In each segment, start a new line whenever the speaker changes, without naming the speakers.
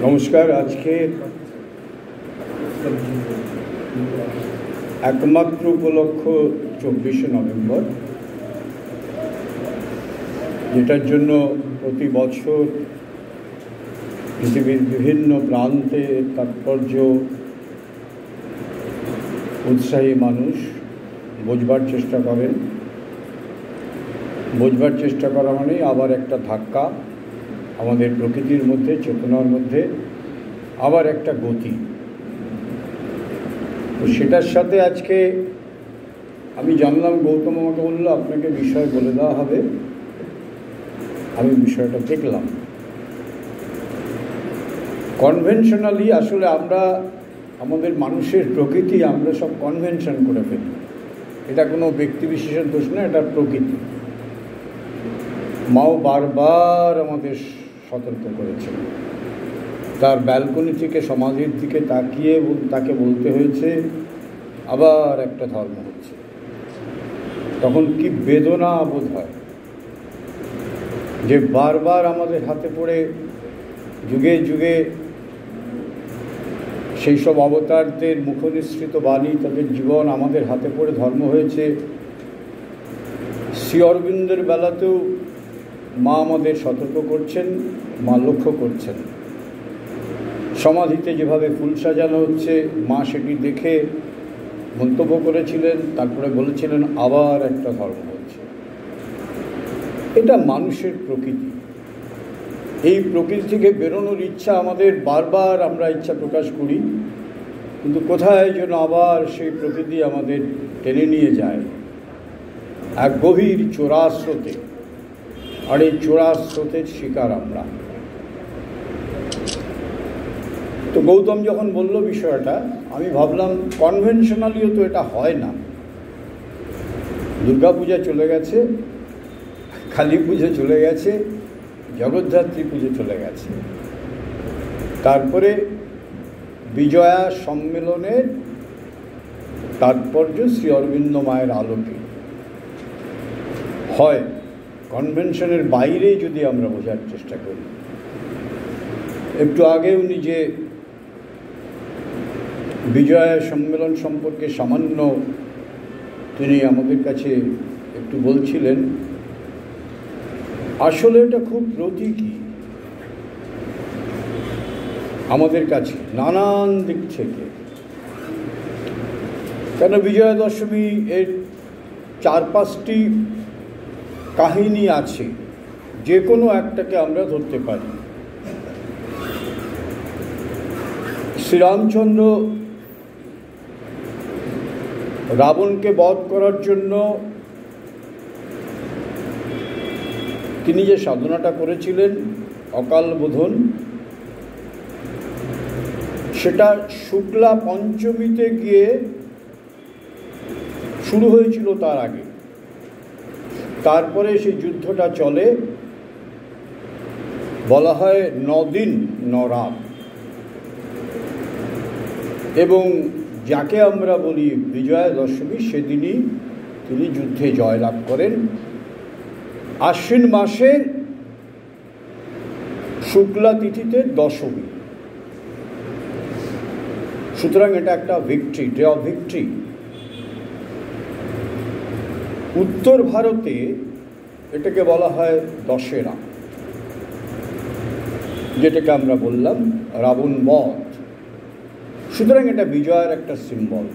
नमस्कार। आज के एकमात्र उपलक्ष 24 नवेम्बर, যেটার জন্য প্রতি বছর পৃথিবীর বিভিন্ন প্রান্তে তাৎপর্য উৎসাহী মানুষ বোঝবার চেষ্টা করেন। বোঝবার চেষ্টা করা মানেই আবার একটা ধাক্কা আমাদের প্রকৃতির মধ্যে, চেতনার মধ্যে আবার একটা গতি। তো সেটার সাথে আজকে আমি জানলাম, গৌতম আমাকে বললো আপনাকে বিষয় বলে দেওয়া হবে। আমি বিষয়টা দেখলাম। কনভেনশনালি আসলে আমরা আমাদের মানুষের প্রকৃতি, আমরা সব কনভেনশন করে ফেলি। এটা কোনো ব্যক্তি বিশেষের দোষ না, এটা প্রকৃতি। মাও বারবার আমাদের সতর্ক করেছে। তার ব্যালকনি থেকে সমাধির দিকে তাকিয়ে তাকে বলতে হয়েছে আবার একটা ধর্ম হচ্ছে। তখন কি বেদনা বোধ হয় যে বারবার আমাদের হাতে পড়ে যুগে যুগে সেই সব অবতারদের মুখনিসৃত বাণী, তাদের জীবন আমাদের হাতে পড়ে ধর্ম হয়েছে। শ্রী অরবিন্দের বেলাতেও মা আমাদের সতর্ক করছেন, মা লক্ষ্য করছেন। সমাধিতে যেভাবে ফুল সাজানো হচ্ছে, মা সেটি দেখে মন্তব্য করেছিলেন, তারপরে বলেছিলেন আবার একটা ধর্ম হচ্ছে। এটা মানুষের প্রকৃতি। এই প্রকৃতি থেকে বেরোনোর ইচ্ছা আমাদের, বারবার আমরা ইচ্ছা প্রকাশ করি, কিন্তু কোথায় যেন আবার সেই প্রকৃতি আমাদের টেনে নিয়ে যায় এক গভীর চোরা স্রোতে। আর এই চোরা স্রোতের শিকার আমরা। তো গৌতম যখন বলল বিষয়টা, আমি ভাবলাম কনভেনশনালিও তো এটা হয় না। দুর্গাপূজা চলে গেছে, কালী পুজো চলে গেছে, জগদ্ধাত্রী পুজো চলে গেছে, তারপরে বিজয়া সম্মেলনের তাৎপর্য শ্রী অরবিন্দ মায়ের আলোকে হয়। কনভেনশনের বাইরে যদি আমরা বোঝার চেষ্টা করি। একটু আগে উনি যে বিজয়া সম্মেলন সম্পর্কে সামান্য তিনি আমাদের কাছে একটু বলছিলেন, আসলে এটা খুব প্রতীকী আমাদের কাছে নানান দিক থেকে। কেন বিজয়া দশমী এর 4-5টি কাহিনী আছে, যে কোনো একটাকে আমরা ধরতে পারি। শ্রীরামচন্দ্র রাবণকে বধ করার জন্য তিনি যে সাধনাটা করেছিলেন অকাল বোধন, সেটা শুক্লা পঞ্চমীতে গিয়ে শুরু হয়েছিল তার আগে। তারপরে সেই যুদ্ধটা চলে, বলা হয় 9 দিন 9 রাত। এবং যাকে আমরা বলি বিজয়া দশমী, সেদিনই তিনি যুদ্ধে জয়লাভ করেন। আশ্বিন মাসের শুক্লা তিথিতে দশমী। সুতরাং এটা একটা ভিক্টরি, ডে অফ ভিক্টরি। উত্তর ভারতে এটাকে বলা হয় দশেরা, যেটাকে আমরা বললাম রাবণ বধ। সুতরাং এটা বিজয়ের একটা সিম্বল।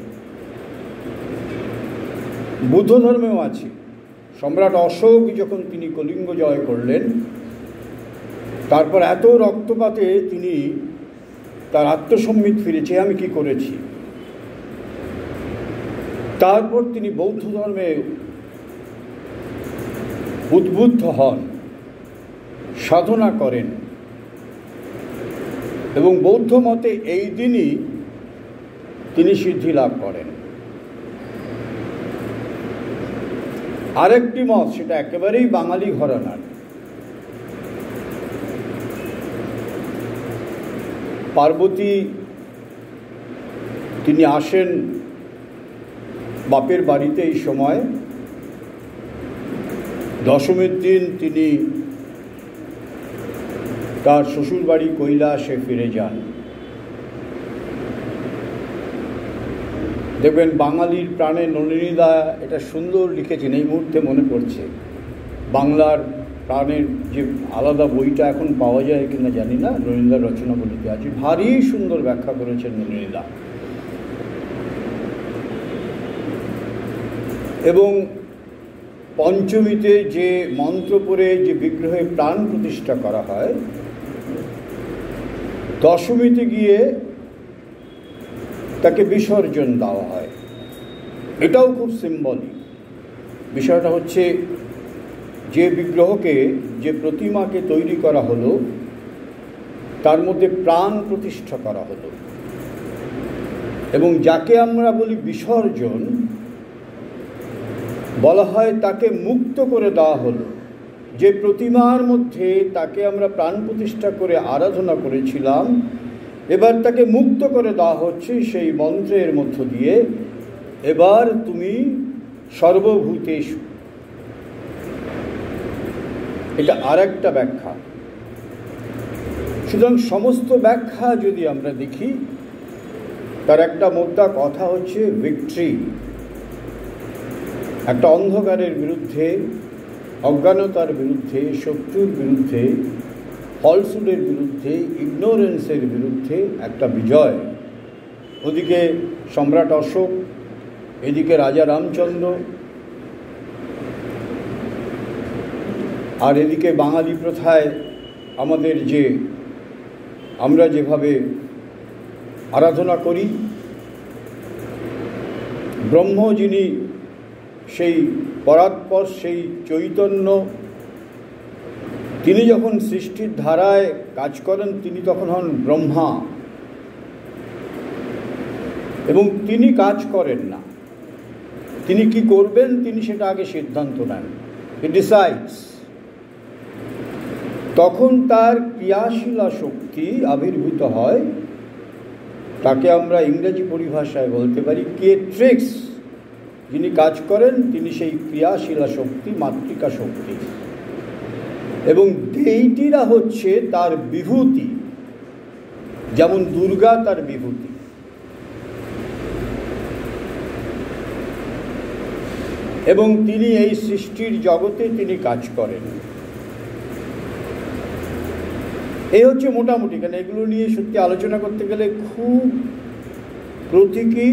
বুদ্ধ ধর্মেও আছে। সম্রাট অশোক যখন তিনি কলিঙ্গ জয় করলেন, তারপর এত রক্তপাতে তিনি তার আত্মসম্মিত ফিরেছে, আমি কি করেছি। তারপর তিনি বৌদ্ধ ধর্মে উদ্বুদ্ধ হন, সাধনা করেন, এবং বৌদ্ধ মতে এই দিনই তিনি সিদ্ধি লাভ করেন। আরেকটি মত, সেটা একেবারেই বাঙালি ঘরানার। পার্বতী তিনি আসেন বাপের বাড়িতে এই সময়, দশমীর দিন তিনি তার শ্বশুরবাড়ি কৈলাসে ফিরে যান। দেখবেন বাঙালির প্রাণে নলিনীদা এটা সুন্দর লিখেছেন, এই মুহূর্তে মনে পড়ছে। বাংলার প্রাণের যে আলাদা বইটা এখন পাওয়া যায় কিনা জানি না, নলিনীদার রচনাবলিতে আছে, ভারী সুন্দর ব্যাখ্যা করেছেন নলিনীদা। এবং পঞ্চমীতে যে মন্ত্র পড়ে যে বিগ্রহে প্রাণ প্রতিষ্ঠা করা হয়, দশমীতে গিয়ে তাকে বিসর্জন দেওয়া হয়। এটাও খুব সিম্বলিক। বিষয়টা হচ্ছে যে বিগ্রহকে, যে প্রতিমাকে তৈরি করা হলো, তার মধ্যে প্রাণ প্রতিষ্ঠা করা হলো, এবং যাকে আমরা বলি বিসর্জন, বলা হয় তাকে মুক্ত করে দেওয়া হলো। যে প্রতিমার মধ্যে তাকে আমরা প্রাণ প্রতিষ্ঠা করে আরাধনা করেছিলাম, এবার তাকে মুক্ত করে দেওয়া হচ্ছে সেই মন্ত্রের মধ্য দিয়ে, এবার তুমি সর্বভূতেষু। এটা আর একটা ব্যাখ্যা। সুতরাং সমস্ত ব্যাখ্যা যদি আমরা দেখি, তার একটা মোদ্দা কথা হচ্ছে ভিক্টরি। একটা অন্ধকারের বিরুদ্ধে, অজ্ঞানতার বিরুদ্ধে, শত্রুর বিরুদ্ধে, ফলসুডের বিরুদ্ধে, ইগনোরেন্সের বিরুদ্ধে একটা বিজয়। ওদিকে সম্রাট অশোক, এদিকে রাজা রামচন্দ্র, আর এদিকে বাঙালি প্রথায় আমাদের যে আমরা যেভাবে আরাধনা করি, ব্রহ্ম যিনি সেই পরাৎপর, সেই চৈতন্য, তিনি যখন সৃষ্টির ধারায় কাজ করেন, তিনি তখন হন ব্রহ্মা, এবং তিনি কাজ করেন না। তিনি কি করবেন, তিনি সেটা আগে সিদ্ধান্ত নেন, হি ডিসাইডস। তখন তার ক্রিয়াশীলা শক্তি আবির্ভূত হয়, তাকে আমরা ইংরেজি পরিভাষায় বলতে পারি ক্রিয়েট্রিক্স। যিনি কাজ করেন তিনি সেই ক্রিয়াশীলা শক্তি, মাতৃকা শক্তি, এবং দেইটিরা হচ্ছে তার বিভূতি। যেমন দুর্গা তার বিভূতি। এবং তিনি এই সৃষ্টির জগতে তিনি কাজ করেন। এই হচ্ছে মোটামুটি, কেন এগুলো নিয়ে সত্যি আলোচনা করতে গেলে খুব প্রতীকী,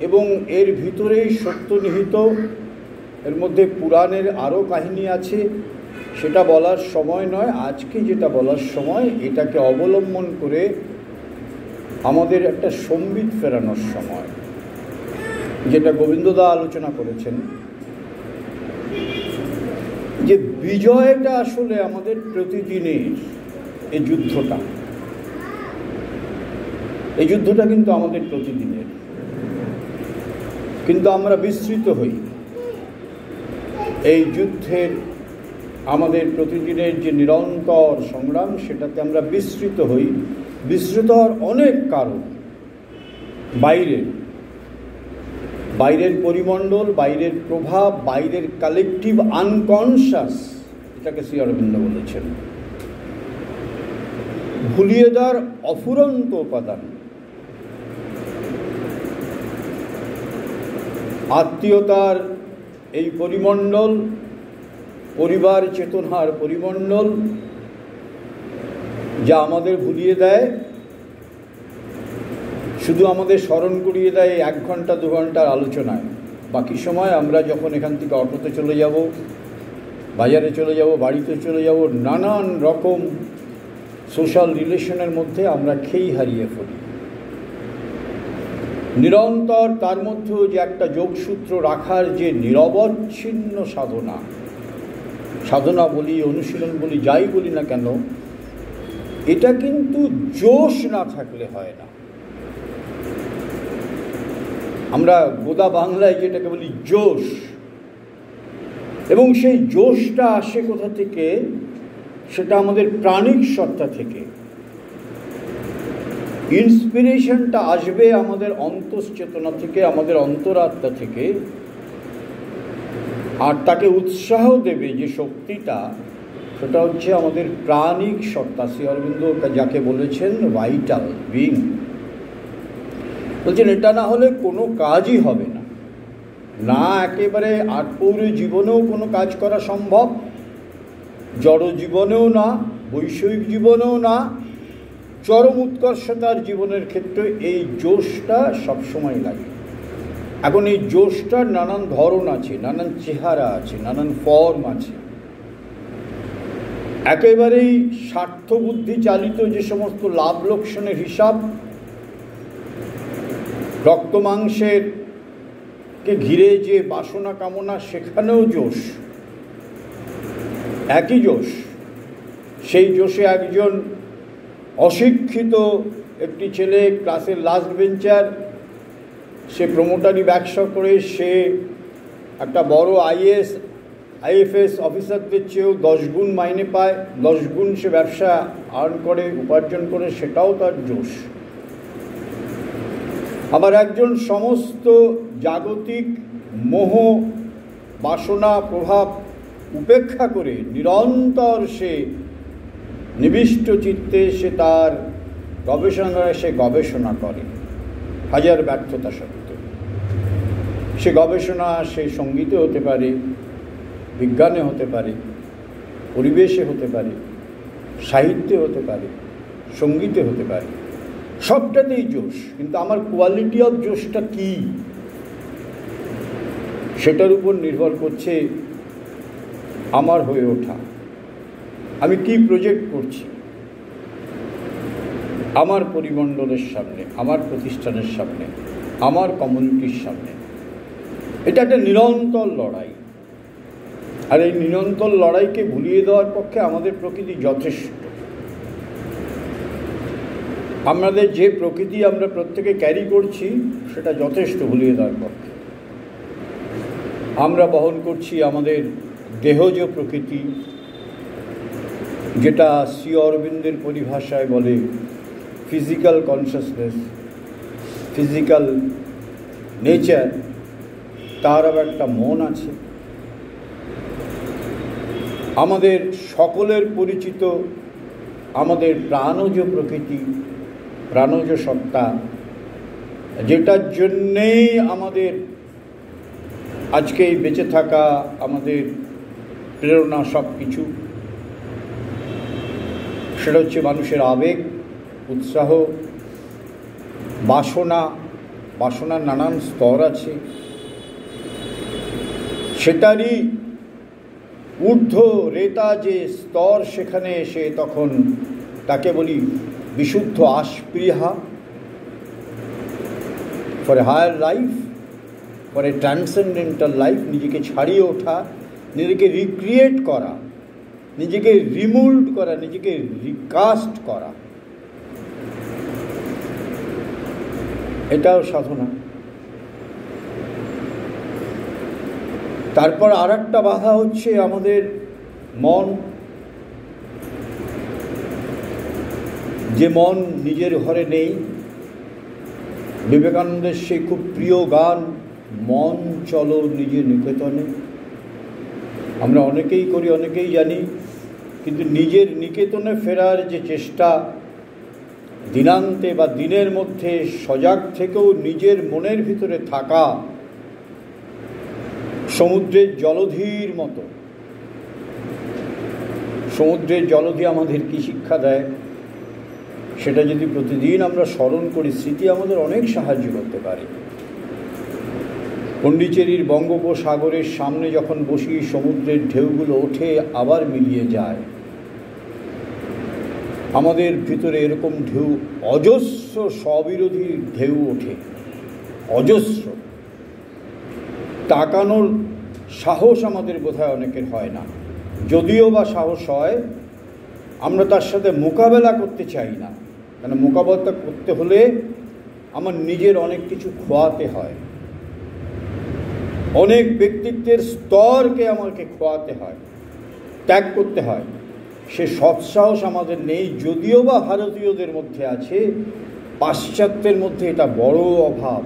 এবং এর ভিতরেই সত্য নিহিত। এর মধ্যে পুরাণের আরও কাহিনী আছে, সেটা বলার সময় নয়। আজকে যেটা বলার সময়, এটাকে অবলম্বন করে আমাদের একটা সম্বিত ফেরানোর সময়, যেটা গোবিন্দদা আলোচনা করেছেন, যে বিজয়টা আসলে আমাদের প্রতিদিনের এই যুদ্ধটা, এই যুদ্ধটা কিন্তু আমাদের প্রতিদিনের, কিন্তু আমরা বিস্মৃত হই। এই যুদ্ধের আমাদের প্রতিদিনের যে নিরন্তর সংগ্রাম, সেটাতে আমরা বিস্মৃত হই। বিস্মৃত হওয়ার অনেক কারণ, বাইরের পরিমণ্ডল, বাইরের প্রভাব, বাইরের কালেকটিভ আনকনশাস, এটাকে শ্রী অরবিন্দ বলেছেন। ভুলিয়ে দেওয়ার অফুরন্ত উপাদান, আত্মীয়তার এই পরিমণ্ডল, পরিবার চেতনার পরিমণ্ডল, যা আমাদের ভুলিয়ে দেয়, শুধু আমাদের স্মরণ করিয়ে দেয় 1 ঘন্টা 2 ঘন্টার আলোচনায়। বাকি সময় আমরা যখন এখান থেকে অটোতে চলে যাব, বাজারে চলে যাব, বাড়িতে চলে যাব, নানান রকম সোশ্যাল রিলেশনের মধ্যে আমরা খেই হারিয়ে ফেলি। নিরন্তর তার মধ্যেও যে একটা যোগসূত্র রাখার যে নিরবচ্ছিন্ন সাধনা বলি, অনুশীলন বলি, যাই বলি না কেন, এটা কিন্তু জোশ না থাকলে হয় না। আমরা গোদা বাংলায় যেটাকে বলি জোশ, এবং সেই জোশটা আসে কোথা থেকে? সেটা আমাদের প্রাণিক সত্তা থেকে। ইন্সপিরেশনটা আসবে আমাদের অন্তঃচেতনা থেকে, আমাদের অন্তরাত্মা থেকে। আর তাকে উৎসাহ দেবে যে শক্তিটা, সেটা হচ্ছে আমাদের প্রাণিক সত্তা। শ্রী অরবিন্দ যাকে বলেছেন ভাইটাল বিং, বলছেন এটা না হলে কোনো কাজই হবে না। না একেবারে আটপৌরে জীবনেও কোনো কাজ করা সম্ভব, জড় জীবনেও না, বৈষয়িক জীবনেও না, চরম উৎকর্ষতার জীবনের ক্ষেত্রে এই জোশটা সবসময় লাগে। এখন এই জোশটার নানান ধরন আছে, নানান চেহারা আছে, নানান ফর্ম আছে। একেবারেই স্বার্থবুদ্ধি চালিত যে সমস্ত লাভ লোকসানের হিসাব, রক্ত মাংসের কে ঘিরে যে বাসনা কামনা, সেখানেও জোশ, একই জোশ। সেই জোশে একজন অশিক্ষিত একটি ছেলে, ক্লাসের লাস্ট বেঞ্চার, সে প্রমোটারি ব্যবসা করে সে একটা বড় আইএফএস অফিসারদের চেয়েও 10 গুণ মাইনে পায়, 10 গুণ সে ব্যবসা আর্ন করে, উপার্জন করে, সেটাও তার জোশ। আবার একজন সমস্ত জাগতিক মোহ বাসনা প্রভাব উপেক্ষা করে নিরন্তর সে নিবিষ্ট চিত্তে সে তার গবেষণাগারে সে গবেষণা করে, হাজার ব্যর্থতা সত্ত্বেও। সে গবেষণা সে সঙ্গীতে হতে পারে, বিজ্ঞানে হতে পারে, পরিবেশে হতে পারে, সাহিত্যে হতে পারে, সঙ্গীতে হতে পারে, সবটাতেই জোশ। কিন্তু আমার কোয়ালিটি অফ জোশটা কী, সেটার উপর নির্ভর করছে আমার হয়ে ওঠা। আমি কি প্রজেক্ট করছি আমার পরিমণ্ডলের সামনে, আমার প্রতিষ্ঠানের সামনে, আমার কমিউনিটির সামনে। এটা একটা নিরন্তর লড়াই। আর এই নিরন্তর লড়াইকে ভুলিয়ে দেওয়ার পক্ষে আমাদের প্রকৃতি যথেষ্ট। আমাদের যে প্রকৃতি আমরা প্রত্যেকে ক্যারি করছি, সেটা যথেষ্ট ভুলিয়ে দেওয়ার পক্ষে। আমরা বহন করছি আমাদের দেহজ প্রকৃতি, যেটা শ্রী অরবিন্দের পরিভাষায় বলে ফিজিক্যাল কনসিয়াসনেস, ফিজিক্যাল নেচার। তার আবার একটা মন আছে। আমাদের সকলের পরিচিত আমাদের প্রাণজ প্রকৃতি, প্রাণজ সত্তা, যেটার জন্যেই আমাদের আজকে এই বেঁচে থাকা, আমাদের প্রেরণা, সব কিছু। সেটা হচ্ছে মানুষের আবেগ, উৎসাহ, বাসনা। বাসনার নানান স্তর আছে। সেটারই ঊর্ধ্ব রেতা যে স্তর, সেখানে এসে তখন তাকে বলি বিশুদ্ধ আস্পৃহা, for a higher life, for a transcendental life. নিজেকে ছাড়িয়ে ওঠা, নিজেকে রিক্রিয়েট করা, নিজেকে রিমোল্ড করা, নিজেকে রিকাস্ট করা, এটাও সাধনা। তারপর আর একটা বাধা হচ্ছে আমাদের মন। যে মন নিজের ঘরে নেই। বিবেকানন্দের সেই খুব প্রিয় গান, মন চলো নিজের নিকেতনে। আমরা অনেকেই করি, অনেকেই জানি, কিন্তু নিজের নিকেতনে ফেরার যে চেষ্টা, দিনান্তে বা দিনের মধ্যে সজাগ থেকেও নিজের মনের ভিতরে থাকা, সমুদ্রের জলধির মতো। সমুদ্রের জলধি আমাদের কি শিক্ষা দেয়, সেটা যদি প্রতিদিন আমরা স্মরণ করি, স্মৃতি আমাদের অনেক সাহায্য করতে পারে। পণ্ডিচেরির বঙ্গোপসাগরের সামনে যখন বসি, সমুদ্রের ঢেউগুলো ওঠে আবার মিলিয়ে যায়। আমাদের ভিতরে এরকম ঢেউ, অজস্র স্ববিরোধী ঢেউ ওঠে, অজস্র। তাকানোর সাহস আমাদের বোধহয় অনেকের হয় না। যদিও বা সাহস হয়, আমরা তার সাথে মোকাবেলা করতে চাই না। কারণ মোকাবেলা করতে হলে আমার নিজের অনেক কিছু খোয়াতে হয়, অনেক ব্যক্তিত্বের স্তরকে আমাকে খোয়াতে হয়, ত্যাগ করতে হয়। সে সৎসাহস আমাদের নেই। যদিও বা ভারতীয়দের মধ্যে আছে, পাশ্চাত্যের মধ্যে এটা বড় অভাব।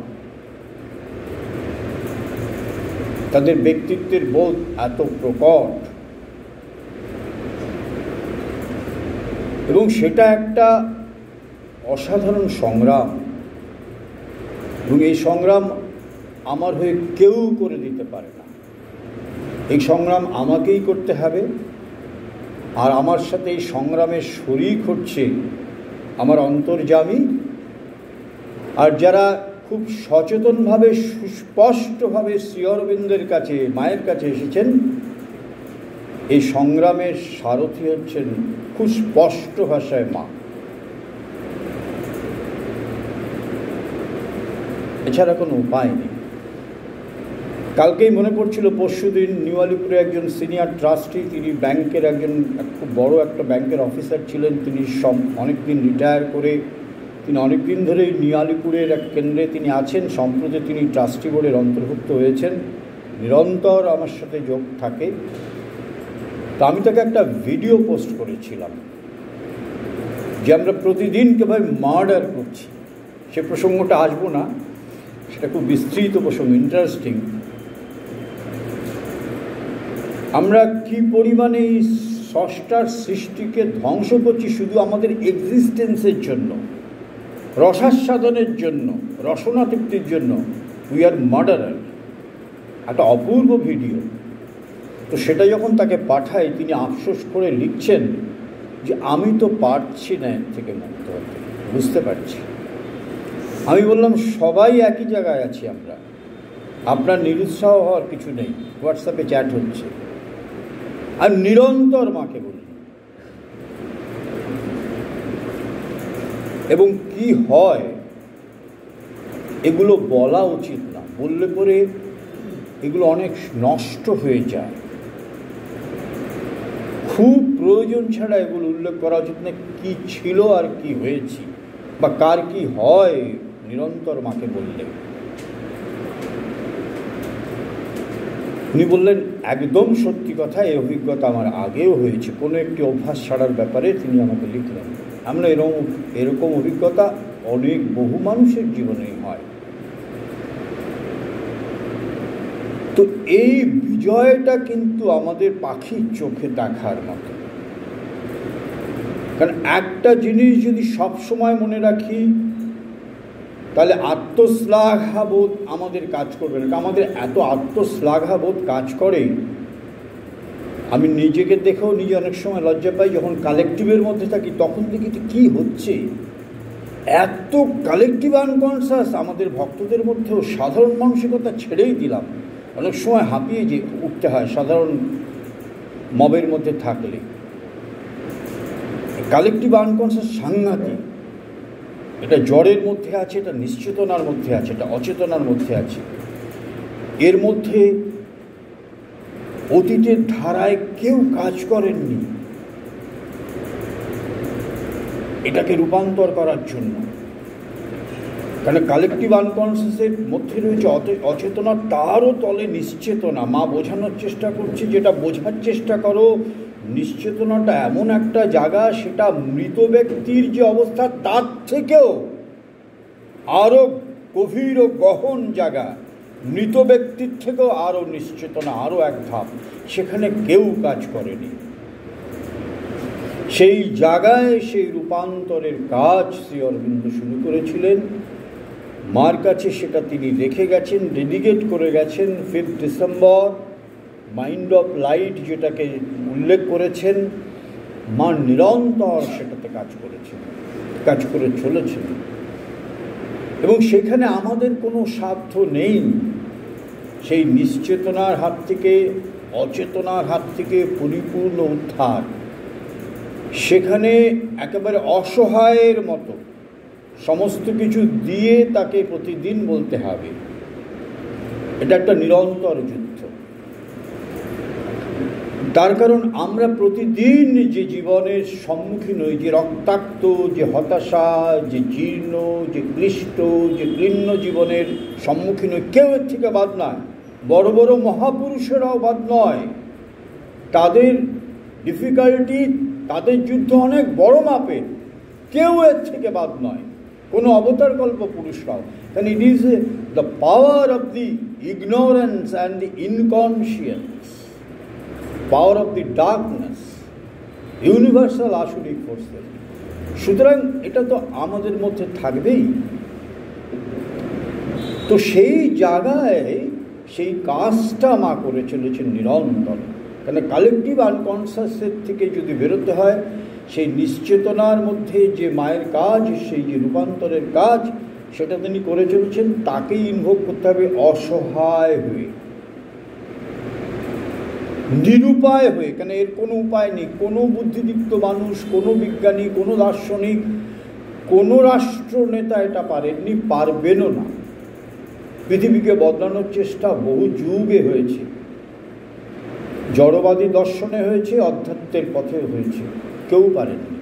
তাদের ব্যক্তিত্বের বোধ এত প্রকট, এবং সেটা একটা অসাধারণ সংগ্রাম, এবং এই সংগ্রাম আমার হয়ে কেউ করে দিতে পারে না। এই সংগ্রাম আমাকেই করতে হবে, আর আমার সাথে এই সংগ্রামে শরিক হচ্ছে আমার অন্তর্যামী, আর যারা খুব সচেতনভাবে সুস্পষ্টভাবে শ্রী অরবিন্দের কাছে, মায়ের কাছে এসেছেন, এই সংগ্রামের সারথি হচ্ছেন খুব স্পষ্ট ভাষায় মা। এছাড়া কোনো উপায় নেই। কালকেই মনে পড়ছিল, পরশুদিন নিউ আলিপুরে একজন সিনিয়র ট্রাস্টি, তিনি ব্যাংকের একজন খুব বড় একটা ব্যাংকের অফিসার ছিলেন। তিনি অনেকদিন রিটায়ার করে তিনি অনেকদিন ধরেই নিউ আলিপুরের এক কেন্দ্রে তিনি আছেন। সম্প্রতি তিনি ট্রাস্টি বোর্ডের অন্তর্ভুক্ত হয়েছেন, নিরন্তর আমার সাথে যোগ থাকে। তো আমি তাকে একটা ভিডিও পোস্ট করেছিলাম যে আমরা প্রতিদিন কীভাবে মার্ডার করছি। সে প্রসঙ্গটা আসবো না, সেটা খুব বিস্তৃত প্রসঙ্গ, ইন্টারেস্টিং। আমরা কি পরিমাণে এই স্রষ্টার সৃষ্টিকে ধ্বংস করছি শুধু আমাদের এক্সিস্টেন্সের জন্য, রসাস্বাদনের জন্য, রসনা তৃপ্তির জন্য। We are murderer. একটা অপূর্ব ভিডিও। তো সেটা যখন তাকে পাঠাই, তিনি আফসোস করে লিখছেন যে আমি তো পারছি না এর থেকে মুক্ত হতে, বুঝতে পারছি। আমি বললাম সবাই একই জায়গায় আছি আমরা, আপনার নিরুৎসাহ হওয়ার কিছু নেই। হোয়াটসঅ্যাপে চ্যাট হচ্ছে, আর নিরন্তর মাকে বলি। এবং কি হয় এগুলো বলা উচিত না, বললে পরে এগুলো অনেক নষ্ট হয়ে যায়। খুব প্রয়োজন ছাড়া এগুলো উল্লেখ করা উচিত না, কি ছিল আর কি হয়েছি বা কার কি হয় নিরন্তর মাকে বললে। উনি বললেন একদম সত্যি কথা, এই অভিজ্ঞতা আমার আগেও হয়েছে। কোনো একটি অভ্যাস ছাড়ার ব্যাপারে তিনি আমাকে লিখলেন। আমরা এরকম অভিজ্ঞতা অনেক বহু মানুষের জীবনেই হয়। তো এই বিজয়টা কিন্তু আমাদের পাখির চোখে দেখার মতো। কারণ একটা জিনিস যদি সবসময় মনে রাখি, তাহলে আত্মশ্লাঘাবোধ আমাদের কাজ করবে না। আমাদের এত আত্মশ্লাঘাবোধ কাজ করে, আমি নিজেকে দেখেও নিজে অনেক সময় লজ্জা পাই। যখন কালেকটিভের মধ্যে থাকি তখন দেখি কী হচ্ছে, এত কালেকটিভ আনকনসাস আমাদের ভক্তদের মধ্যেও। সাধারণ মানসিকতা ছেড়েই দিলাম, অনেক সময় হাঁপিয়ে যে উঠতে হয় সাধারণ মবের মধ্যে থাকলে। কালেকটিভ আনকনসাস সাংঘাতিক। এটা জ্বরের মধ্যে আছে, এটা নিশ্চেতনার মধ্যে আছে, এটা অচেতনার মধ্যে আছে। এর মধ্যে অতীতের ধারায় কেউ কাজ করেননি এটাকে রূপান্তর করার জন্য। কারণ কালেকটিভ আনকনসিয়াসের মধ্যে রয়েছে অচেতনা, তারও তলে নিশ্চেতনা। মা বোঝানোর চেষ্টা করছে, যেটা বোঝার চেষ্টা করো, নিশ্চেতনাটা এমন একটা জায়গা, সেটা মৃত ব্যক্তির যে অবস্থা তার থেকেও আরও গভীর ও গহন জায়গা। মৃত ব্যক্তির থেকেও আরও নিশ্চেতনা, আরও এক ধাপ। সেখানে কেউ কাজ করেনি। সেই জায়গায় সেই রূপান্তরের কাজ শ্রী অরবিন্দ শুরু করেছিলেন। মার কাছে সেটা তিনি রেখে গেছেন, ডেডিকেট করে গেছেন। 5 ডিসেম্বর মাইন্ড অফ লাইট যেটাকে উল্লেখ করেছেন, মা নিরন্তর সেটাতে কাজ করেছেন, কাজ করে চলেছেন। এবং সেখানে আমাদের কোনো স্বার্থ নেই সেই নিশ্চেতনার হাত থেকে, অচেতনার হাত থেকে পরিপূর্ণ উদ্ধার। সেখানে একেবারে অসহায়ের মতো সমস্ত কিছু দিয়ে তাকে প্রতিদিন বলতে হবে। এটা একটা নিরন্তর যুদ্ধ। তার কারণ আমরা প্রতিদিন যে জীবনের সম্মুখীন হই, যে রক্তাক্ত, যে হতাশা, যে জীর্ণ, যে ক্লিষ্ট, যে ক্লীর্ণ জীবনের সম্মুখীন হই, কেউ এর থেকে বাদ নয়। বড় বড় মহাপুরুষেরাও বাদ নয়। তাদের ডিফিকাল্টি, তাদের যুদ্ধ অনেক বড় মাপের, কেউ এর থেকে বাদ নয়। কোনো অবতার কল্প পুরুষরাও। And it is the power of the ignorance and the inconscience, power of the darkness, universal আসুরিক ফোর্সেস। সুতরাং এটা তো আমাদের মধ্যে থাকবেই। তো সেই জায়গায় সেই কাজটা মা করে চলেছেন নিরন্তর। কেন কালেকটিভ আনকনসিয়াসের থেকে যদি বেরোতে হয়, সেই নিশ্চেতনার মধ্যে যে মায়ের কাজ, সেই যে রূপান্তরের কাজ, সেটা তিনি করে চলেছেন। তাকেই ইনভোগ করতে হবে অসহায় হয়ে, নিরুপায় হয়ে। কেন এর কোনো উপায় নেই। কোনো বুদ্ধিদীপ্ত মানুষ, কোনো বিজ্ঞানী, কোনো দার্শনিক, কোনো রাষ্ট্রনেতা এটা পারেননি, পারবেনও না। পৃথিবীকে বদলানোর চেষ্টা বহু যুগে হয়েছে, জড়বাদী দর্শনে হয়েছে, অধ্যাত্মের পথে হয়েছে, কেউ পারেননি।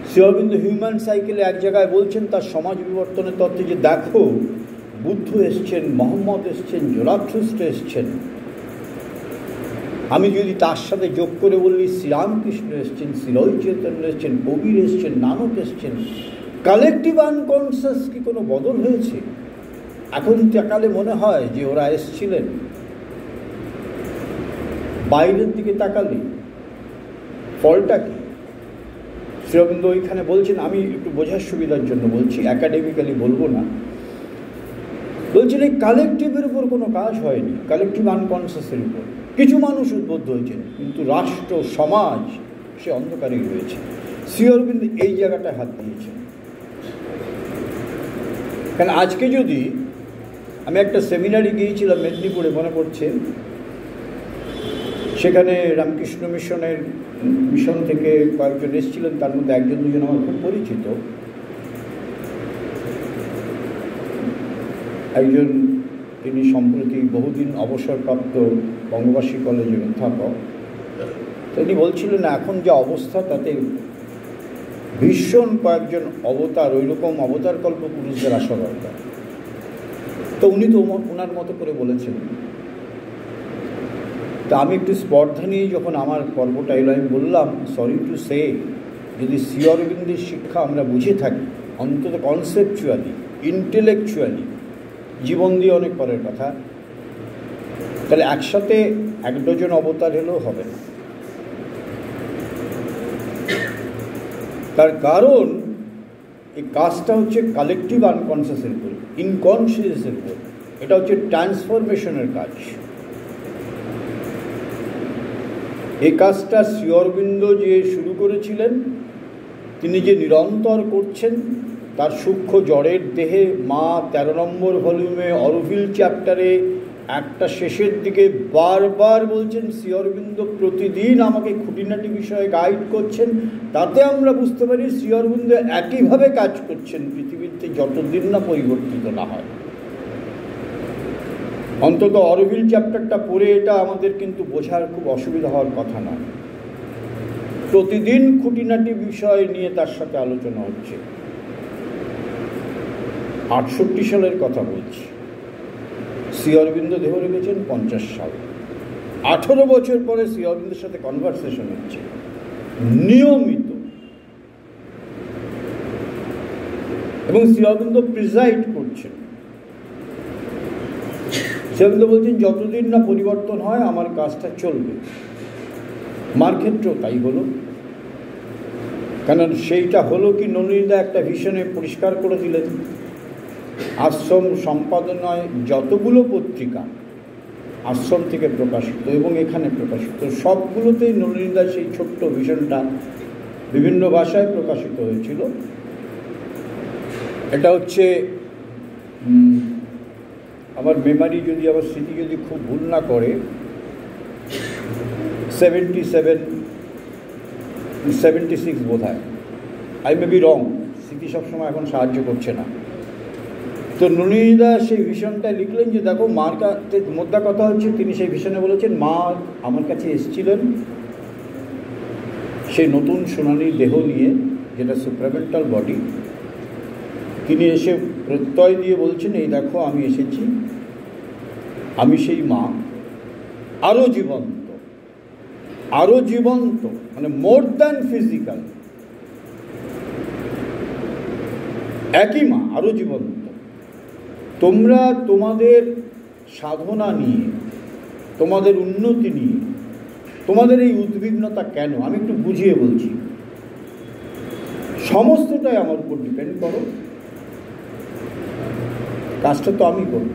শ্রী অরবিন্দ হিউম্যান সাইকেলে এক জায়গায় বলছেন তার সমাজ বিবর্তনের তত্ত্বে, যে দেখো বুদ্ধ এসছেন, মোহাম্মদ এসছেন, জোরাথ্রুস্ট এসছেন, আমি যদি তার সাথে যোগ করে বললি শ্রীরামকৃষ্ণ এসছেন, শ্রীলয় চৈতন্য এসছেন, কবির এসছেন, নানক এসছেন, কালেকটিভ আনকনসিয়াস কি কোনো বদল হয়েছে? এখন তাকালে মনে হয় যে ওরা এসছিলেন। বাইরের দিকে তাকালে ফলটা কি? শ্রী অরবিন্দ ওইখানে বলছেন, আমি একটু বোঝার সুবিধার জন্য বলছি, একাডেমিক্যালি বলবো না। বলছেন এই কালেকটিভের উপর কোনো কাজ হয়নি, কালেকটিভ আনকনসিয়াসের উপর কিছু মানুষ উদ্বুদ্ধ হয়েছেন, কিন্তু রাষ্ট্র সমাজ সে অন্ধকারেই রয়েছে। শ্রী অরবিন্দ এই জায়গাটায় হাত দিয়েছেন। কারণ আজকে যদি আমি একটা সেমিনারে গিয়েছিলাম মেদিনীপুরে, মনে পড়ছে, সেখানে রামকৃষ্ণ মিশন থেকে কয়েকজন এসেছিলেন, তার মধ্যে একজন দুজন আমার খুব পরিচিত। একজন, তিনি সম্প্রতি বহুদিন অবসরপ্রাপ্ত বঙ্গবাসী কলেজের অধ্যাপক। তিনি বলছিলেন এখন যে অবস্থা, তাতে ভীষণ কয়েকজন অবতার, ওই রকম অবতার কল্প পুরুষদের আসা দরকার। তো উনি তো ওনার মতো করে বলেছেন। তা আমি একটু স্পর্ধা নিয়ে যখন আমার পর্বটা এলো, আমি বললাম, সরি টু সে, যদি শ্রী অরবিন্দের শিক্ষা আমরা বুঝে থাকি, অন্তত কনসেপচুয়ালি, ইন্টেলেকচুয়ালি, জীবন দিয়ে অনেক পরের কথা, তাহলে একসাথে 1 ডজন অবতার হলেও হবে না। তার কারণ এই কাজটা হচ্ছে কালেকটিভ আনকনসিয়াসের উপর, ইনকনসিয়াসের উপর। এটা হচ্ছে ট্রান্সফরমেশনের কাজ। এই কাজটা শ্রী অরবিন্দ যে শুরু করেছিলেন, তিনি যে নিরন্তর করছেন, তার সূক্ষ্ম জড়ের দেহে মা 13 নম্বর ভলিউমে অরোভিল চ্যাপ্টারে একটা শেষের দিকে বারবার বলছেন, শ্রী অরবিন্দ প্রতিদিন আমাকে খুঁটিনাটি বিষয়ে গাইড করছেন। তাতে আমরা বুঝতে পারি শ্রী অরবিন্দ একইভাবে কাজ করছেন পৃথিবীতে যতদিন না পরিবর্তিত না হয়। অন্তত অরোভিল চ্যাপ্টারটা পড়ে এটা আমাদের কিন্তু বোঝার খুব অসুবিধা হওয়ার কথা নয়। প্রতিদিন খুঁটিনাটি বিষয় নিয়ে তার সাথে আলোচনা হচ্ছে। 68 সালের কথা বলছি, শ্রী অরবিন্দ দেহ রেখেছেন 50 সাল। 18 বছর পরে শ্রী অরবিন্দের সাথে কনভারসেশন হচ্ছে নিয়মিত, এবং শ্রী অরবিন্দ প্রিজাইড করছেন। শ্রী অরবিন্দ বলছেন, যতদিন না পরিবর্তন হয় আমার কাজটা চলবে। মার ক্ষেত্রেও তাই হলো। কারণ সেইটা হলো কি, নলিনীদা একটা ভিশনে পরিষ্কার করে দিলেন। আশ্রম সম্পাদনায় যতগুলো পত্রিকা আশ্রম থেকে প্রকাশিত এবং এখানে প্রকাশিত, সবগুলোতেই নলিনীদা সেই ছোট্ট ভিশনটা বিভিন্ন ভাষায় প্রকাশিত হয়েছিল। এটা হচ্ছে, আমার মেমারি যদি, আমার স্মৃতি যদি খুব ভুল না করে, 76 বোধ হয়, আই মে বি রং, স্মৃতি সবসময় এখন সাহায্য করছে না। তো নলিনীদা সেই ভিশনটা লিখলেন যে দেখো, মার কাছে মোদ্দা কথা হচ্ছে, তিনি সেই ভিশনে বলেছেন, মা আমার কাছে এসেছিলেন সেই নতুন সোনালী দেহ নিয়ে, যেটা সুপ্রামেন্টাল বডি। তিনি এসে প্রত্যয় দিয়ে বলছেন, এই দেখো আমি এসেছি, আমি সেই মা, আরও জীবন্ত, মানে মোর দ্যান ফিজিক্যাল, একই মা, আরও জীবন্ত। তোমরা তোমাদের সাধনা নিয়ে, তোমাদের উন্নতি নিয়ে তোমাদের এই উদ্বিগ্নতা কেন, আমি একটু বুঝিয়ে বলছি। সমস্তটাই আমার উপর ডিপেন্ড করো, কাজটা তো আমি করব,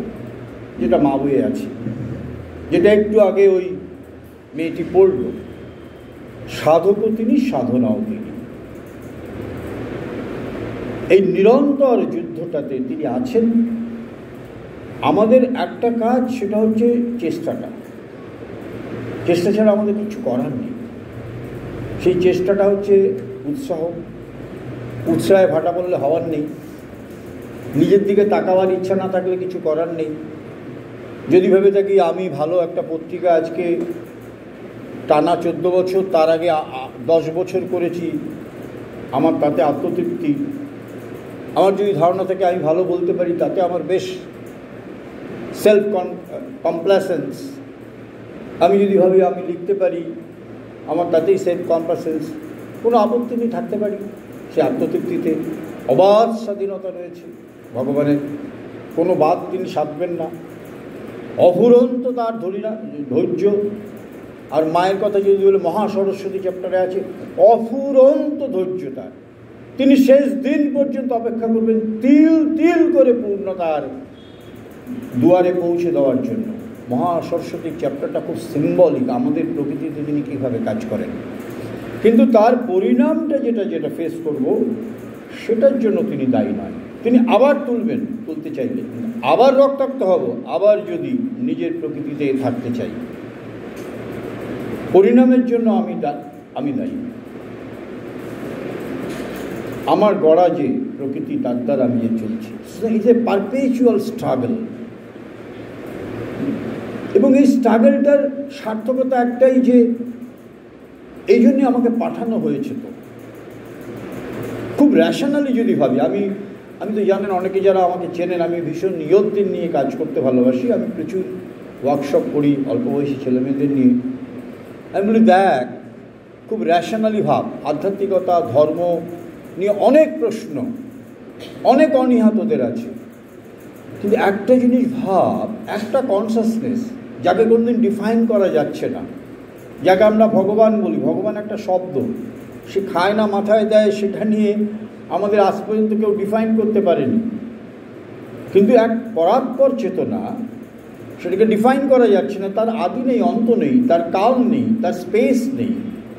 যেটা মা বইয়ে আছে, যেটা একটু আগে ওই মেয়েটি পড়ল। সাধকও তিনি, সাধনাও তিনি। এই নিরন্তর যুদ্ধটাতে তিনি আছেন। আমাদের একটা কাজ, সেটা হচ্ছে চেষ্টাটা। চেষ্টা ছাড়া আমাদের কিছু করার নেই। সেই চেষ্টাটা হচ্ছে উৎসাহ। উৎসাহে ভাটা পড়লে হওয়ার নেই। নিজের দিকে তাকাবার ইচ্ছা না থাকলে কিছু করার নেই। যদি ভেবে থাকি আমি ভালো একটা পত্রিকা আজকে টানা 14 বছর, তার আগে 10 বছর করেছি, আমার তাতে আত্মতৃপ্তি। আমার যদি ধারণা থাকে আমি ভালো বলতে পারি, তাতে আমার বেশ সেলফ কমপ্লাসেন্স। আমি যদি ভাবি আমি লিখতে পারি, আমার তাতেই সেলফ কমপ্লাসেন্স। কোনো আপত্তি নেই, থাকতে পারি। সে আত্মতৃপ্তিতে অবাধ স্বাধীনতা রয়েছে ভগবানের, কোনো বাদ তিনি সাধবেন না। অফুরন্ত তার ধৈর্য। আর মায়ের কথা যদি বলে, মহাসরস্বতী চ্যাপ্টারে আছে, অফুরন্ত ধৈর্য তার। তিনি শেষ দিন পর্যন্ত অপেক্ষা করবেন তিল তিল করে পূর্ণতার দুয়ারে পৌঁছে দেওয়ার জন্য। মহাসরস্বতীর চ্যাপ্টারটা খুব সিম্বলিক, আমাদের প্রকৃতিতে তিনি কীভাবে কাজ করেন। কিন্তু তার পরিণামটা যেটা ফেস করব, সেটার জন্য তিনি দায়ী নয়। তিনি আবার তুলতে চাইলে, আবার রক্তাক্ত হব, আবার যদি নিজের প্রকৃতিতে থাকতে চাই, পরিণামের জন্য আমি দায়ী। আমার গড়া যে প্রকৃতি, তার দ্বারা আমি যে চলছি, ইটস এ পারপেচুয়াল স্ট্রাগল। এবং এই স্ট্রাগলটার সার্থকতা একটাই, যে এই জন্যে আমাকে পাঠানো হয়েছে। তো খুব র্যাশনালি যদি ভাবি, আমি তো জানেন, অনেকে যারা আমাকে চেনেন, আমি ভীষণ নিয়তির নিয়ে কাজ করতে ভালোবাসি। আমি প্রচুর ওয়ার্কশপ করি অল্প বয়সী ছেলেমেয়েদের নিয়ে। আমি বলি, দেখ, খুব র্যাশনালি ভাব। আধ্যাত্মিকতা, ধর্ম নিয়ে অনেক প্রশ্ন, অনেক অনীহাতদের আছে। কিন্তু একটা জিনিস ভাব, একটা কনসাসনেস, যাকে কোনোদিন ডিফাইন করা যাচ্ছে না, যাকে আমরা ভগবান বলি। ভগবান একটা শব্দ, সে খায় না মাথায় দেয়, সেটা নিয়ে আমাদের আজ পর্যন্ত কেউ ডিফাইন করতে পারেনি। কিন্তু এক পরাৎপর চেতনা, সেটাকে ডিফাইন করা যাচ্ছে না। তার আদি নেই, অন্ত নেই, তার কাল নেই, তার স্পেস নেই,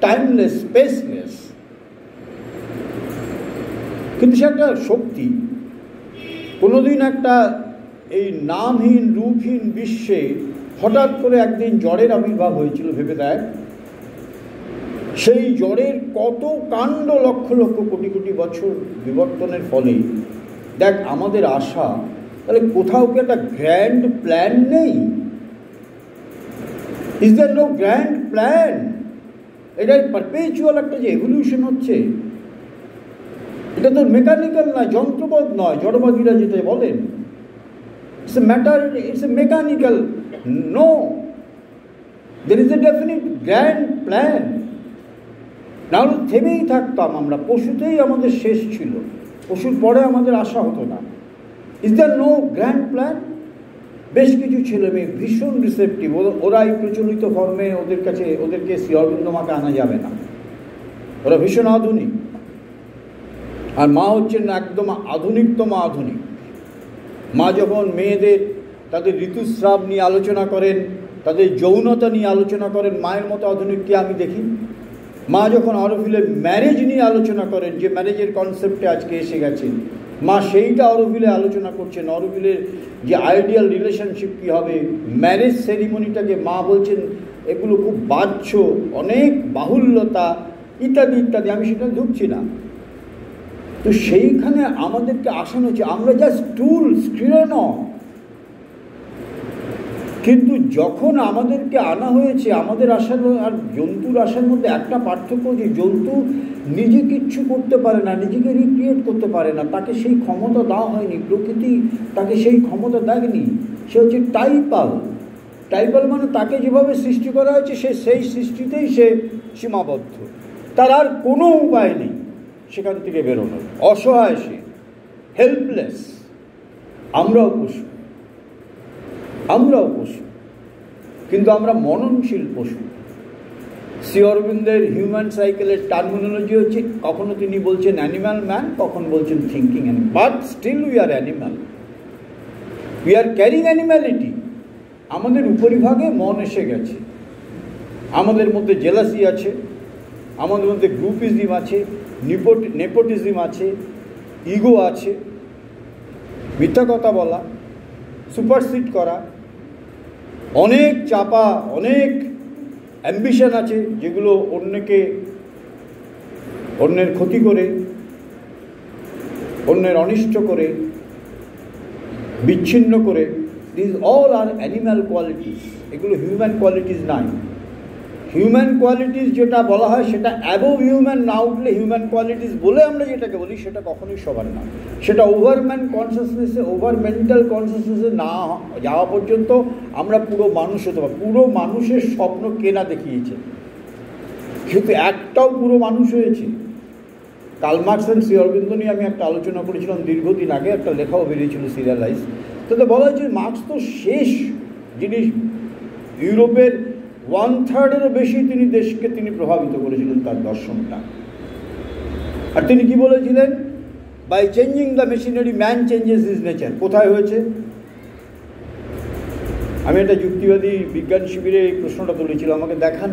টাইমলেস, স্পেসলেস। কিন্তু সে একটা শক্তি। কোনোদিন একটা এই নামহীন রূপহীন বিশ্বে হঠাৎ করে একদিন জ্বরের আবির্ভাব হয়েছিল, ভেবে দেখ। সেই জ্বরের কত কাণ্ড, লক্ষ লক্ষ কোটি কোটি বছর বিবর্তনের ফলে দেখ আমাদের আশা। তাহলে কোথাও কি একটা গ্র্যান্ড প্ল্যান নেই? Is there no grand plan? এটা পারপেচুয়াল একটা যে এভলিউশন হচ্ছে, এটা তো মেকানিক্যাল নয়, যন্ত্রবোধ নয়, জড়বাদীরা যেটা বলেন। It's a matter, it's a mechanical. No, there is a definite grand plan. নাহলে থেমেই থাকতাম আমরা, পশুতেই আমাদের শেষ ছিল, পশুর পরে আমাদের আশা হতো না। Is there no grand plan? বেশ কিছু ছেলে মেয়ে ভীষণ রিসেপটিভ, ওরা এই প্রচলিত ফর্মে ওদেরকে শ্রী অরবিন্দমাকে আনা যাবে না, ওরা ভীষণ আধুনিক। আর মা হচ্ছেন একদম আধুনিকতম আধুনিক। মা যখন মেয়েদের তাদের ঋতুস্রাব নিয়ে আলোচনা করেন, তাদের যৌনতা নিয়ে আলোচনা করেন, মায়ের মতো আধুনিককে আমি দেখি। মা যখন অরোভিলের ম্যারেজ নিয়ে আলোচনা করেন, যে ম্যারেজের কনসেপ্টে আজকে এসে গেছে, মা সেইটা অরোভিলে আলোচনা করছেন। অরোভিলের যে আইডিয়াল রিলেশনশিপ কী হবে, ম্যারেজ সেরিমনিটাকে মা বলছেন এগুলো খুব বাহ্য, অনেক বাহুল্যতা ইত্যাদি ইত্যাদি। আমি সেটা ঢুকছি না। তো সেইখানে আমাদেরকে আসানো হচ্ছে, আমরা জাস্ট টুলস, ক্রিয়ান। কিন্তু যখন আমাদেরকে আনা হয়েছে, আমাদের আসার আর জন্তুর আসার মধ্যে একটা পার্থক্য, যে জন্তু নিজে কিচ্ছু করতে পারে না, নিজেকে রিক্রিয়েট করতে পারে না, তাকে সেই ক্ষমতা দেওয়া হয়নি, প্রকৃতি তাকে সেই ক্ষমতা দেয়নি। সে হচ্ছে টাইপাল। টাইপাল মানে তাকে যেভাবে সৃষ্টি করা হয়েছে, সে সেই সৃষ্টিতেই সে সীমাবদ্ধ, তার আর কোনো উপায় নেই সেখান থেকে বেরোনোর। অসহায় সে, হেল্পলেস। আমরাও পশু। আমরাও পশু, কিন্তু আমরা মননশীল পশু। শ্রী অরবিন্দের হিউম্যান সাইকেলের টার্মিনোলজি হচ্ছে, কখনো তিনি বলছেন অ্যানিম্যাল ম্যান, কখন বলছেন thinking animal, but still we are animal, we are carrying animality. আমাদের উপরিভাগে মন এসে গেছে, আমাদের মধ্যে জেলাসি আছে, আমাদের মধ্যে গ্রুপিজম আছে, নেপোটিজম আছে, ইগো আছে, মিথ্যা কথা বলা, সুপারসিড করা, অনেক চাপা, অনেক অ্যাম্বিশন আছে যেগুলো অন্যের ক্ষতি করে, অন্যের অনিষ্ট করে, বিচ্ছিন্ন করে। This all are animal qualities, এগুলো হিউম্যান কোয়ালিটিস নাই। হিউম্যান কোয়ালিটিস যেটা বলা হয় সেটা অ্যাবোভ হিউম্যান না উঠলে হিউম্যান কোয়ালিটিস বলে আমরা যেটাকে বলি সেটা কখনোই সবার না। সেটা ওভারম্যান কনসিয়াসনেসে, ওভার মেন্টাল কনসিয়াসনেসে না যাওয়া পর্যন্ত আমরা পুরো মানুষ হতে পারি। পুরো মানুষের স্বপ্ন কেনা দেখিয়েছে, কিন্তু একটাও পুরো মানুষ হয়েছে। Karl Marx and Shri Aurobindo নিয়ে আমি একটা আলোচনা করেছিলাম দীর্ঘদিন আগে, একটা লেখাও বেরিয়েছিল সিরিয়ালাইজ। তাতে বলা হয়েছে মার্কস তো শেষ জিনিস, ইউরোপের 1/3-এরও বেশি দেশকে তিনি প্রভাবিত করেছিলেন তার দর্শনটা। আর তিনি কি বলেছিলেন? By changing the machinery man changes his nature. কোথায় হয়েছে? আমি একটা যুক্তিবাদী বিজ্ঞান শিবিরে এই প্রশ্নটা তুলেছিল, আমাকে দেখান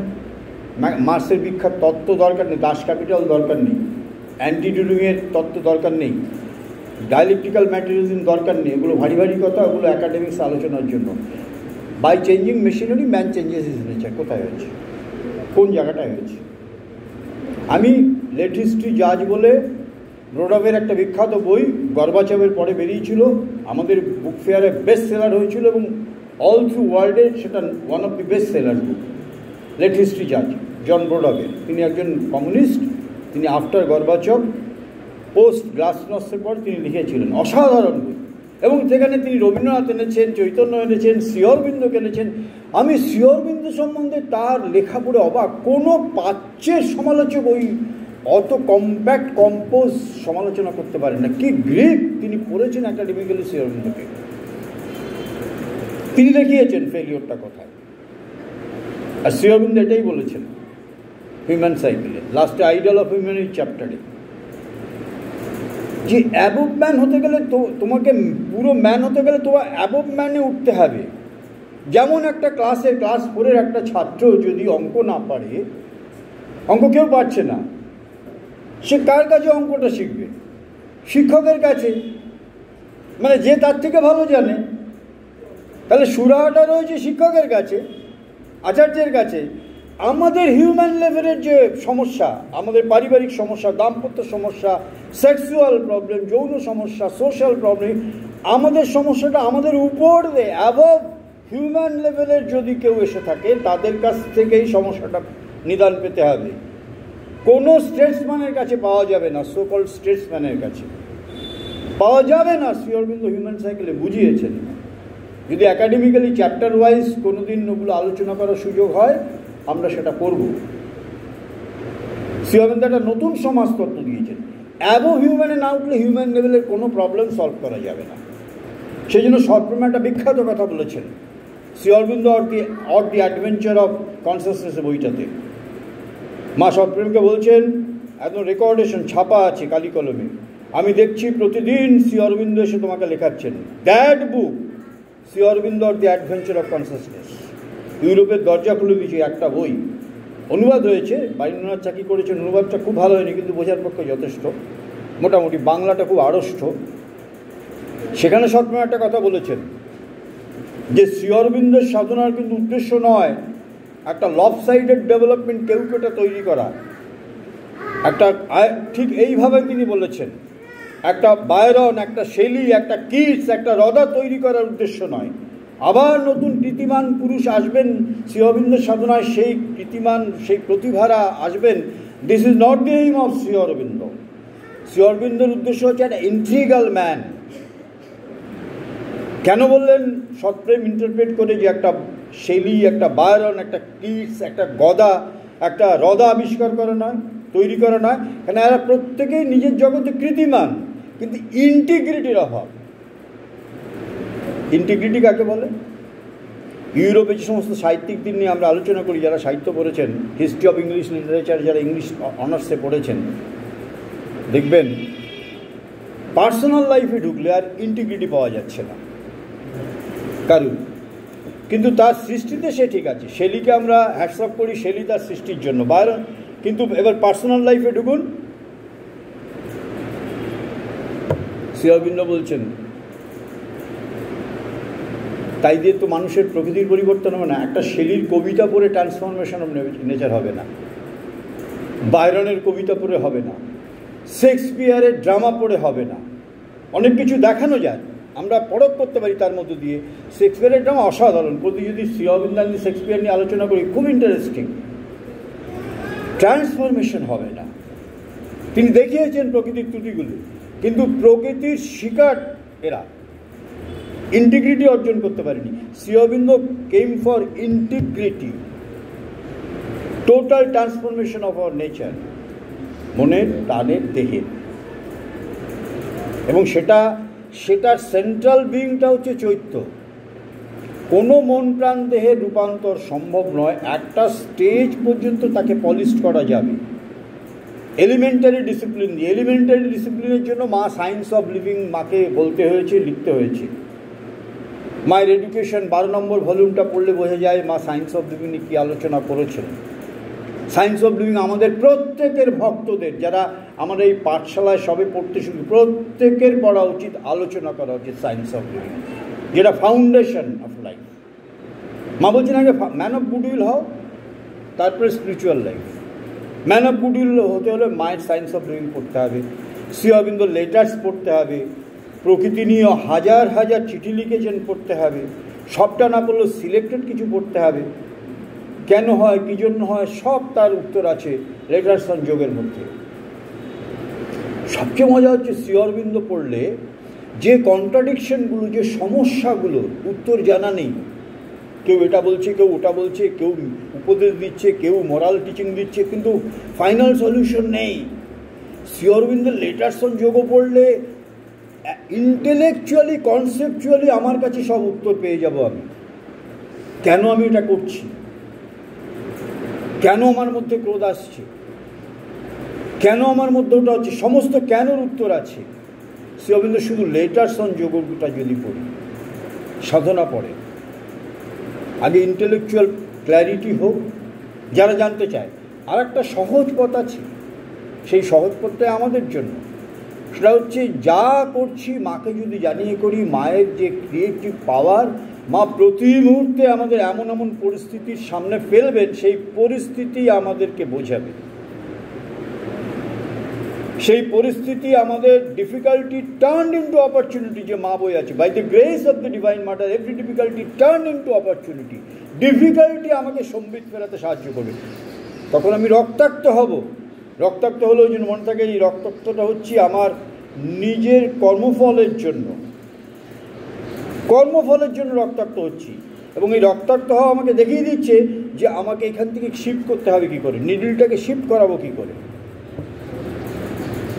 মার্কসের বিখ্যাত তত্ত্ব দরকার নেই, দাস ক্যাপিটাল দরকার নেই, অ্যান্টিটিউডিংয়ের তত্ত্ব দরকার নেই, ডায়ালেকট্রিক্যাল ম্যাটেরিয়ালিজম দরকার নেই, এগুলো ভারী ভারী কথা, ওগুলো অ্যাকাডেমিক্স আলোচনার জন্য। By changing machinery man changes his nature কোথায় হয়েছে? কোন জায়গাটায় হয়েছে? আমি লেট হিস্ট্রি জাজ বলে ব্রোডাভের একটা বিখ্যাত বই গর্বাচেভের পরে বেরিয়েছিল, আমাদের বুক ফেয়ারে বেস্ট সেলার হয়েছিল এবং অল থ্রু ওয়ার্ল্ডে সেটা one of the best seller book, let history জাজ জন ব্রোডাভের। তিনি একজন কমিউনিস্ট, তিনি আফটার গর্বাচভ পোস্ট গ্লাসনস্টের পর তিনি লিখেছিলেন, অসাধারণ বই। এবং সেখানে তিনি রবীন্দ্রনাথ এনেছেন, চৈতন্য এনেছেন, শ্রী অরবিন্দকে এনেছেন। আমি শ্রী অরবিন্দ সম্বন্ধে তার লেখা পড়ে অবাক, কোনো প্রাচ্যের সমালোচক ওই অত কম্প্যাক্ট কম্পোজ সমালোচনা করতে পারেন না। কি গ্রিপ তিনি পড়েছেন একাডেমিক্যালি শ্রী অরবিন্দকে। তিনি দেখিয়েছেন ফেলিওরটা কোথায়। আর শ্রী অরবিন্দ এটাই বলেছেন হিউম্যান সাইকেলে, লাস্টে আইডল অফ হিউম্যানিটি চ্যাপ্টারে, যে অ্যাবোভ ম্যান হতে গেলে তোমাকে পুরো ম্যান হতে গেলে তোমার অ্যাবোভ ম্যানে উঠতে হবে। যেমন একটা ক্লাস 4-এর একটা ছাত্র যদি অঙ্ক না পারে, অঙ্ক কেউ পারছে না, সে কার কাছে অঙ্কটা শিখবে? শিক্ষকের কাছে, মানে যে তার থেকে ভালো জানে। তাহলে সুরাহাটা রয়েছে শিক্ষকের কাছে, আচার্যের কাছে। আমাদের হিউম্যান লেভেলের যে সমস্যা, আমাদের পারিবারিক সমস্যা, দাম্পত্য সমস্যা, সেক্সুয়াল প্রবলেম, যৌন সমস্যা, সোশ্যাল প্রবলেম, আমাদের সমস্যাটা আমাদের উপর অ্যাবভ হিউম্যান লেভেলের যদি কেউ এসে থাকে তাদের কাছ থেকেই সমস্যাটা নিদান পেতে হবে। কোনো স্টেটসম্যানের কাছে পাওয়া যাবে না, সো কল্ড স্টেটসম্যানের কাছে পাওয়া যাবে না। শ্রী অরবিন্দ হিউম্যান সাইকেলে বুঝিয়েছেন। যদি একাডেমিক্যালি চ্যাপ্টার ওয়াইজ কোনো দিন ওগুলো আলোচনা করার সুযোগ হয় আমরা সেটা করব। শ্রী অরবিন্দ একটা নতুন সমাজতত্ত্ব দিয়েছেন। অ্যাবভ হিউম্যানে না উঠলে হিউম্যান লেভেলের কোনো প্রবলেম সলভ করা যাবে না। সেই জন্য সৎপ্রেম একটা বিখ্যাত কথা বলেছেন Shri Aurobindo or the adventure of consciousness বইটাতে। মা সৎপ্রেমকে বলছেন, একদম রেকর্ডেশন ছাপা আছে কালি কলমে, আমি দেখছি প্রতিদিন শ্রী অরবিন্দ এসে তোমাকে লেখাচ্ছেন। That book Shri Aurobindo or the adventure of consciousness, ইউরোপের দরজা খুলে দিয়েছে একটা বই, অনুবাদ হয়েছে, বাইন্দ্রনাথ চাকি করেছেন। অনুবাদটা খুব ভালো হয়নি কিন্তু বোঝার পক্ষে যথেষ্ট, মোটামুটি বাংলাটা খুব আড়ষ্ট। সেখানে সৎপ্রেম একটা কথা বলেছেন যে শ্রী অরবিন্দের সাধনার কিন্তু উদ্দেশ্য নয় একটা লবসাইডেড ডেভেলপমেন্ট, কেউ কেটা তৈরি করা। একটা ঠিক এইভাবে তিনি বলেছেন, একটা বায়রন, একটা শেলি, একটা কিটস, একটা রদা তৈরি করার উদ্দেশ্য নয়। আবার নতুন কৃতিমান পুরুষ আসবেন শ্রী অরবিন্দের সাধনায়, সেই কৃতিমান, সেই প্রতিভারা আসবেন। This is not the aim of Shri Aurobindo. Shri অরবিন্দের উদ্দেশ্য হচ্ছে একটা ইন্ট্রিগাল ম্যান। কেন বললেন সৎপ্রেম ইন্টারপ্রেট করে যে একটা শেলি, একটা বায়রন, একটা কিটস, একটা গদা, একটা রদা আবিষ্কার করা নয়, তৈরি করা নয়। কেন এরা প্রত্যেকেই নিজের জগতে কৃতিমান, কিন্তু ইন্টিগ্রিটির অভাব। ইন্টিগ্রিটি কাকে বলে? ইউরোপে যে সমস্ত সাহিত্যিকদের নিয়ে আমরা আলোচনা করি, যারা সাহিত্য পড়েছেন, হিস্ট্রি অফ ইংলিশ লিটারেচার যারা ইংলিশ অনার্সে পড়েছেন, দেখবেন পার্সোনাল লাইফে ঢুকলে আর ইন্টিগ্রিটি পাওয়া যাচ্ছে না কারণ, কিন্তু তার সৃষ্টিতে সে ঠিক আছে। শেলিকে আমরা হ্যাটসঅ্যাপ করি, শেলি তার সৃষ্টির জন্য বাইরন, কিন্তু এবার পার্সোনাল লাইফে ঢুকুন। শ্রী অরবিন্দ বলছেন তাই দিয়ে তো মানুষের প্রকৃতির পরিবর্তন হবে না। একটা শেলির কবিতা পড়ে ট্রান্সফরমেশন অফ নেচার হবে না, বাইরনের কবিতা পড়ে হবে না, শেক্সপিয়ারের ড্রামা পড়ে হবে না। অনেক কিছু দেখানো যায়, আমরা পরখ করতে পারি তার মধ্য দিয়ে। শেক্সপিয়ারের ড্রামা অসাধারণ, প্রতি যদি শ্রী অরবিন্দ শেক্সপিয়ার নিয়ে আলোচনা করি খুব ইন্টারেস্টিং। ট্রান্সফরমেশন হবে না। তিনি দেখিয়েছেন প্রকৃতির ত্রুটিগুলি, কিন্তু প্রকৃতির শিকার এরা ইন্টিগ্রিটি অর্জন করতে পারেনি। Shri Aurobindo came for integrity, total transformation of our nature, মনের, প্রাণের, দেহের। এবং সেটার সেন্ট্রাল বিইংটা হচ্ছে চৈত্য। কোনো মন প্রাণ দেহের রূপান্তর সম্ভব নয়, একটা স্টেজ পর্যন্ত তাকে পলিশ করা যাবে এলিমেন্টারি ডিসিপ্লিন দিয়ে। এলিমেন্টারি ডিসিপ্লিনের জন্য মা সায়েন্স অফ লিভিং মাকে বলতে হয়েছে, লিখতে হয়েছে। মায়ের এডুকেশন 12 নম্বর ভলিউমটা পড়লে বোঝা যায় মা সায়েন্স অফ লিভিং কী আলোচনা করেছেন। সায়েন্স অফ লিভিং আমাদের প্রত্যেকের ভক্তদের, যারা আমরা এই পাঠশালায় সবে পড়তে শুরু, প্রত্যেকের পড়া উচিত, আলোচনা করা উচিত সায়েন্স অফ লিভিং, যেটা ফাউন্ডেশন অফ লাইফ। মা বলছেন আগে ম্যান অফ গুডউইল হও, তারপরে spiritual life. Man of goodwill হতে হলে মায়ের সায়েন্স অফ লিভিং পড়তে হবে, শ্রী অরবিন্দ লেটার্স পড়তে হবে, প্রকৃতি নিয়ে হাজার হাজার চিঠি লিখেছেন পড়তে হবে, সবটা না পড়লেও সিলেক্টেড কিছু পড়তে হবে। কেন হয়, কী জন্য হয়, সব তার উত্তর আছে লেটার্স অন যোগের মধ্যে। সবচেয়ে মজা হচ্ছে শ্রী অরবিন্দ পড়লে যে কন্ট্রাডিকশনগুলো, যে সমস্যাগুলো উত্তর জানা নেই, কেউ এটা বলছে, কেউ ওটা বলছে, কেউ উপদেশ দিচ্ছে, কেউ মোরাল টিচিং দিচ্ছে, কিন্তু ফাইনাল সলিউশন নেই। শ্রী অরবিন্দের লেটার্স অন যোগও পড়লে ইন্টেলেকচুয়ালি, কনসেপচুয়ালি আমার কাছে সব উত্তর পেয়ে যাব। আমি কেন আমি এটা করছি, কেন আমার মধ্যে ক্রোধ আসছে, কেন আমার মধ্যে ওটা হচ্ছে, সমস্ত কেনর উত্তর আছে। শ্রী অরবিন্দ শুধু লেটার্স অন যোগটা যদি পড়ি, সাধনা পড়ে, আগে ইন্টেলেকচুয়াল ক্ল্যারিটি হোক যারা জানতে চায়। আর একটা সহজ পথ আছে, সেই সহজ পথটাই আমাদের জন্য। সেটা হচ্ছে যা করছি মাকে যদি জানিয়ে করি, মায়ের যে ক্রিয়েটিভ পাওয়ার, মা প্রতি মুহূর্তে আমাদের এমন এমন পরিস্থিতির সামনে ফেলবেন, সেই পরিস্থিতি আমাদেরকে বোঝাবে, সেই পরিস্থিতি আমাদের ডিফিকাল্টি টার্ন ইন্টু অপরচুনিটি। যে মা বই আছে, by the grace of the divine mother every difficulty turn into opportunity. Difficulty আমাকে সম্বিত ফেরাতে সাহায্য করবে। তখন আমি রক্তাক্ত হব। রক্তাক্ত হলে ওই জন্য মনে থাকে, এই রক্তাক্তটা হচ্ছে আমার নিজের কর্মফলের জন্য, কর্মফলের জন্য রক্তাক্ত হচ্ছি। এবং এই রক্তাক্ত হওয়া আমাকে দেখিয়ে দিচ্ছে যে আমাকে এখান থেকে শিফট করতে হবে কী করে, নিডলটাকে শিফট করাবো কী করে।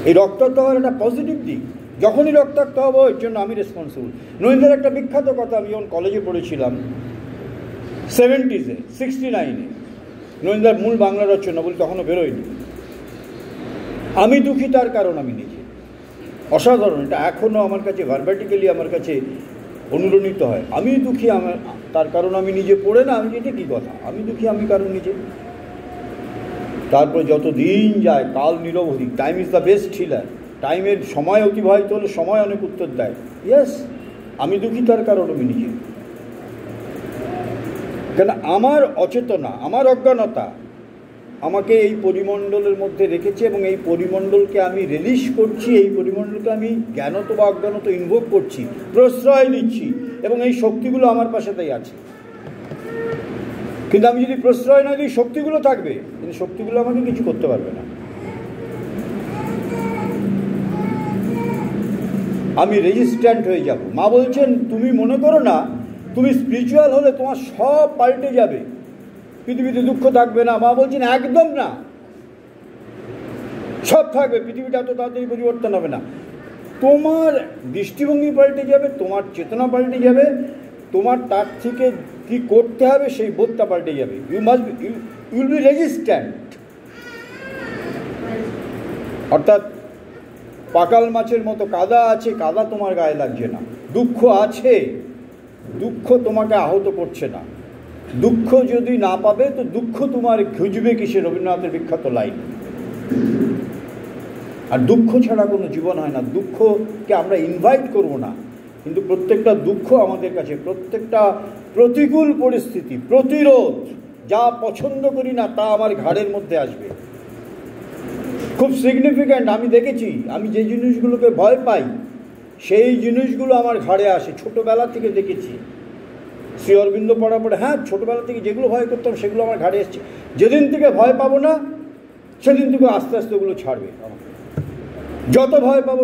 এই রক্তাক্ত হওয়ার একটা পজিটিভ দিক। যখনই রক্তাক্ত হবো এর জন্য আমি রেসপন্সিবল। নরেন্দ্রের একটা বিখ্যাত কথা, আমি যখন কলেজে পড়েছিলাম 70s, 69-এ, নরেন্দ্রের মূল বাংলা রচনা বলি, তখনও বেরোয়নি। আমি দুঃখী তার কারণ আমি নিজে। অসাধারণ, এটা এখনও আমার কাছে ভার্বাটিক্যালি আমার কাছে অনুরণিত হয়। আমি দুঃখী তার কারণ আমি নিজে, পড়ে না, আমি এটা কী কথা, আমি দুঃখী আমি কারণ নিজে। তারপরে যত দিন যায়, কাল নিরবধি, time is the best healer. টাইমের সময় অতিবাহিত হলে সময় অনেক উত্তর দেয়। ইয়েস, আমি দুঃখী তার কারণ আমি নিজে। কেন আমার অচেতনা, আমার অজ্ঞানতা আমাকে এই পরিমণ্ডলের মধ্যে রেখেছে, এবং এই পরিমণ্ডলকে আমি রিলিজ করছি, এই পরিমণ্ডলকে আমি জ্ঞানত বা অজ্ঞানত ইনভোক করছি, প্রশ্রয় দিচ্ছি, এবং এই শক্তিগুলো আমার পাশেতেই আছে। কিন্তু আমি যদি প্রশ্রয় না দিই, শক্তিগুলো থাকবে, কিন্তু শক্তিগুলো আমাকে কিছু করতে পারবে না। আমি রেজিস্ট্যান্ট হয়ে যাব। মা বলছেন তুমি মনে করো না তুমি স্পিরিচুয়াল হলে তোমার সব পাল্টে যাবে, পৃথিবীতে দুঃখ থাকবে না। মা বলছেন একদম না, সব থাকবে, পৃথিবীটা এত তাড়াতাড়ি পরিবর্তন হবে না। তোমার দৃষ্টিভঙ্গি পাল্টে যাবে, তোমার চেতনা পাল্টে যাবে, তোমার তার থেকে কি করতে হবে সেই বোধটা পাল্টে যাবে। You will be resistant. অর্থাৎ পাকাল মাছের মতো কাদা আছে, কাদা তোমার গায়ে লাগছে না। দুঃখ আছে, দুঃখ তোমাকে আহত করছে না। দুঃখ যদি না পাবে তো দুঃখ তোমার খুঁজবে কিসে? রবীন্দ্রনাথের বিখ্যাত লাইন। আর দুঃখ ছাড়া কোনো জীবন হয় না। দুঃখকে আমরা ইনভাইট করব না, কিন্তু প্রত্যেকটা দুঃখ আমাদের কাছে, প্রত্যেকটা প্রতিকূল পরিস্থিতি, প্রতিরোধ, যা পছন্দ করি না তা আমার ঘাড়ের মধ্যে আসবে। খুব সিগনিফিক্যান্ট, আমি দেখেছি, আমি যে জিনিসগুলোকে ভয় পাই সেই জিনিসগুলো আমার ঘাড়ে আসে। ছোটোবেলা থেকে দেখেছি, শ্রী অরবিন্দ পড়ার পরে, হ্যাঁ, ছোটোবেলা থেকে যেগুলো ভয় করতাম সেগুলো আমার ঘাড়ে এসছে। যেদিন থেকে ভয় পাবো না সেদিন থেকে আস্তে আস্তে ওগুলো ছাড়বে আমাকে। যত ভয় পাবো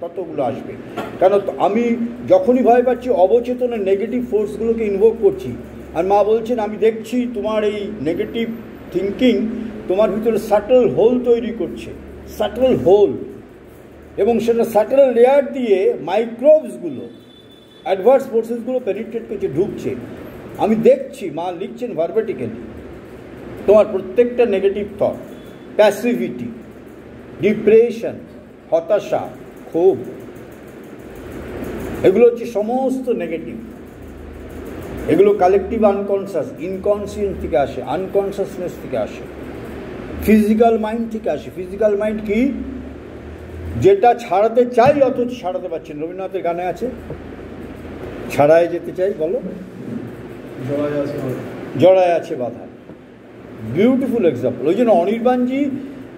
ততগুলো আসবে। কেন আমি যখনই ভয় পাচ্ছি অবচেতনের নেগেটিভ ফোর্সগুলোকে ইনভোক করছি। আর মা বলছেন, আমি দেখছি তোমার এই নেগেটিভ থিঙ্কিং তোমার ভিতরে সাটল হোল তৈরি করছে, সাটল হোল, এবং সেটা সাটল লেয়ার দিয়ে মাইক্রোবসগুলো, অ্যাডভার্স ফোর্সেসগুলো পেনিট্রেট করছে, ঢুকছে। আমি দেখছি, মা লিখছেন ভার্বেটিক্যালি, তোমার প্রত্যেকটা নেগেটিভ থট, প্যাসিভিটি, ডিপ্রেশন, হতাশা, ক্ষোভ, এগুলো হচ্ছে সমস্ত নেগেটিভ। এগুলো কালেকটিভ আনকনসিয়াস, ইনকনসিয়েন্স থেকে আসে, আনকনসিয়াসনেস থেকে আসে, ফিজিক্যাল মাইন্ড থেকে আসে। ফিজিক্যাল মাইন্ড কি? যেটা ছাড়াতে চাই অথচ ছাড়াতে পারছি না। রবীন্দ্রনাথের গানে আছে, ছাড়ায় যেতে চাই, বলো, জড়ায় আছে বাধা। Beautiful example. ওই জন্য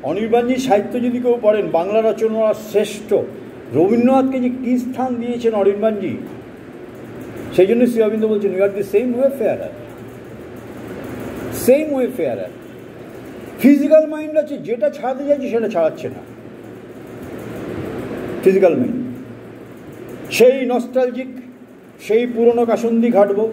অনির্বাণজি সাহিত্য যদি কেউ পড়েন, বাংলা রচনার শ্রেষ্ঠ। রবীন্দ্রনাথকে যে কী স্থান দিয়েছেন অনির্বাণজি, সেই জন্য শ্রী অরবিন্দ বলছেন, you are the same way fairer, same way fairer. Physical mind আছে, যেটা ছাড়াতে চাইছে সেটা ছাড়াচ্ছে না। ফিজিক্যাল মাইন্ড সেই নস্টালজিক, সেই পুরনো কাসন্দি ঘাটবো,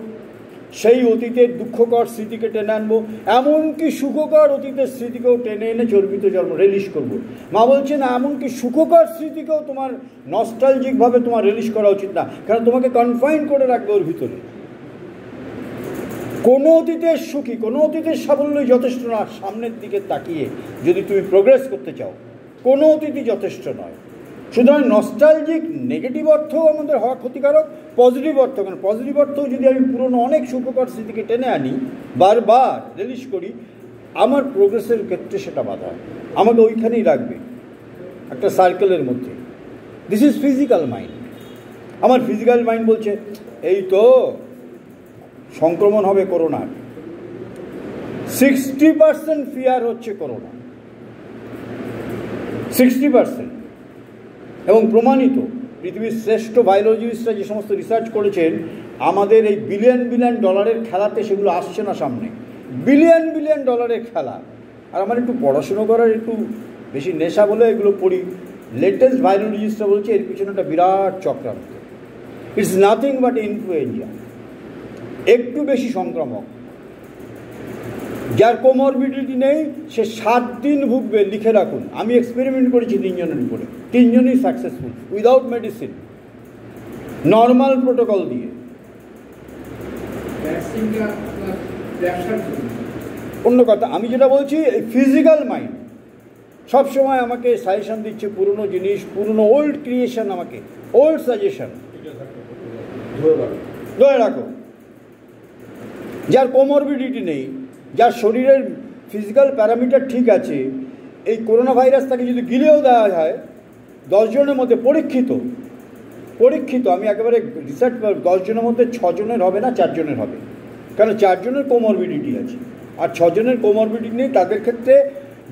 সেই অতীতের দুঃখকর স্মৃতিকে টেনে আনবো, এমনকি সুখকর অতীতের স্মৃতিকেও টেনে এনে চর্বিত জন্ম রিলিশ করব। মা বলছেন, এমনকি সুখকর স্মৃতিকেও তোমার নস্টালজিকভাবে তোমার রিলিশ করা উচিত না, কারণ তোমাকে কনফাইন করে রাখবে ওর ভিতরে। কোনো অতীতের সুখী, কোনো অতীতের সাফল্যই যথেষ্ট না। সামনের দিকে তাকিয়ে যদি তুমি প্রোগ্রেস করতে চাও, কোনো অতীতই যথেষ্ট নয়। সুতরাং নস্টালজিক নেগেটিভ অর্থও আমাদের হওয়া ক্ষতিকারক, পজিটিভ অর্থ, কারণ পজিটিভ অর্থও যদি আমি পুরনো অনেক সুখকর স্মৃতিকে টেনে আনি, বারবার রিলিজ করি, আমার প্রোগ্রেসের ক্ষেত্রে সেটা বাধা, আমাকে ওইখানেই রাখবে একটা সার্কেলের মধ্যে। This is physical mind. আমার ফিজিক্যাল মাইন্ড বলছে, এই তো সংক্রমণ হবে করোনার, 60% ফিয়ার হচ্ছে করোনা, 60%। এবং প্রমাণিত, পৃথিবীর শ্রেষ্ঠ বায়োলজিস্টরা যে সমস্ত রিসার্চ করেছেন, আমাদের এই বিলিয়ন বিলিয়ন ডলারের খেলাতে সেগুলো আসছে না সামনে। বিলিয়ন বিলিয়ন ডলারের খেলা। আর আমার একটু পড়াশুনো করার একটু বেশি নেশা বলে এগুলো পড়ি। লেটেস্ট বায়োলজিস্টরা বলছে এর পিছনে একটা বিরাট চক্রান্ত। ইটস নাথিং বাট ইনফ্লুয়েঞ্জা, একটু বেশি সংক্রামক। যার কোমরবিডিটি নেই সে 7 দিন ভুগবে, লিখে রাখুন। আমি এক্সপেরিমেন্ট করেছি 3 জনের উপরে, 3 জনই successful, without medicine, normal protocol দিয়ে। অন্য কথা, আমি যেটা বলছি, এই ফিজিক্যাল মাইন্ড সবসময় আমাকে সাজেশন দিচ্ছে, পুরনো জিনিস, পুরনো ওল্ড ক্রিয়েশন, আমাকে ওল্ড সাজেশন ধরে রাখো। যার কোমরবিডিটি নেই, যার শরীরের ফিজিক্যাল প্যারামিটার ঠিক আছে, এই করোনা ভাইরাস তাকে যদি গিলেও দেওয়া হয়, 10 জনের মধ্যে পরীক্ষিত, আমি একেবারে রিসার্চ, 10 জনের মধ্যে 6 জনের হবে না, 4 জনের হবে। কারণ 4 জনের কোমরবিডিটি আছে, আর 6 জনের কোমরবিডিটি নেই। তাদের ক্ষেত্রে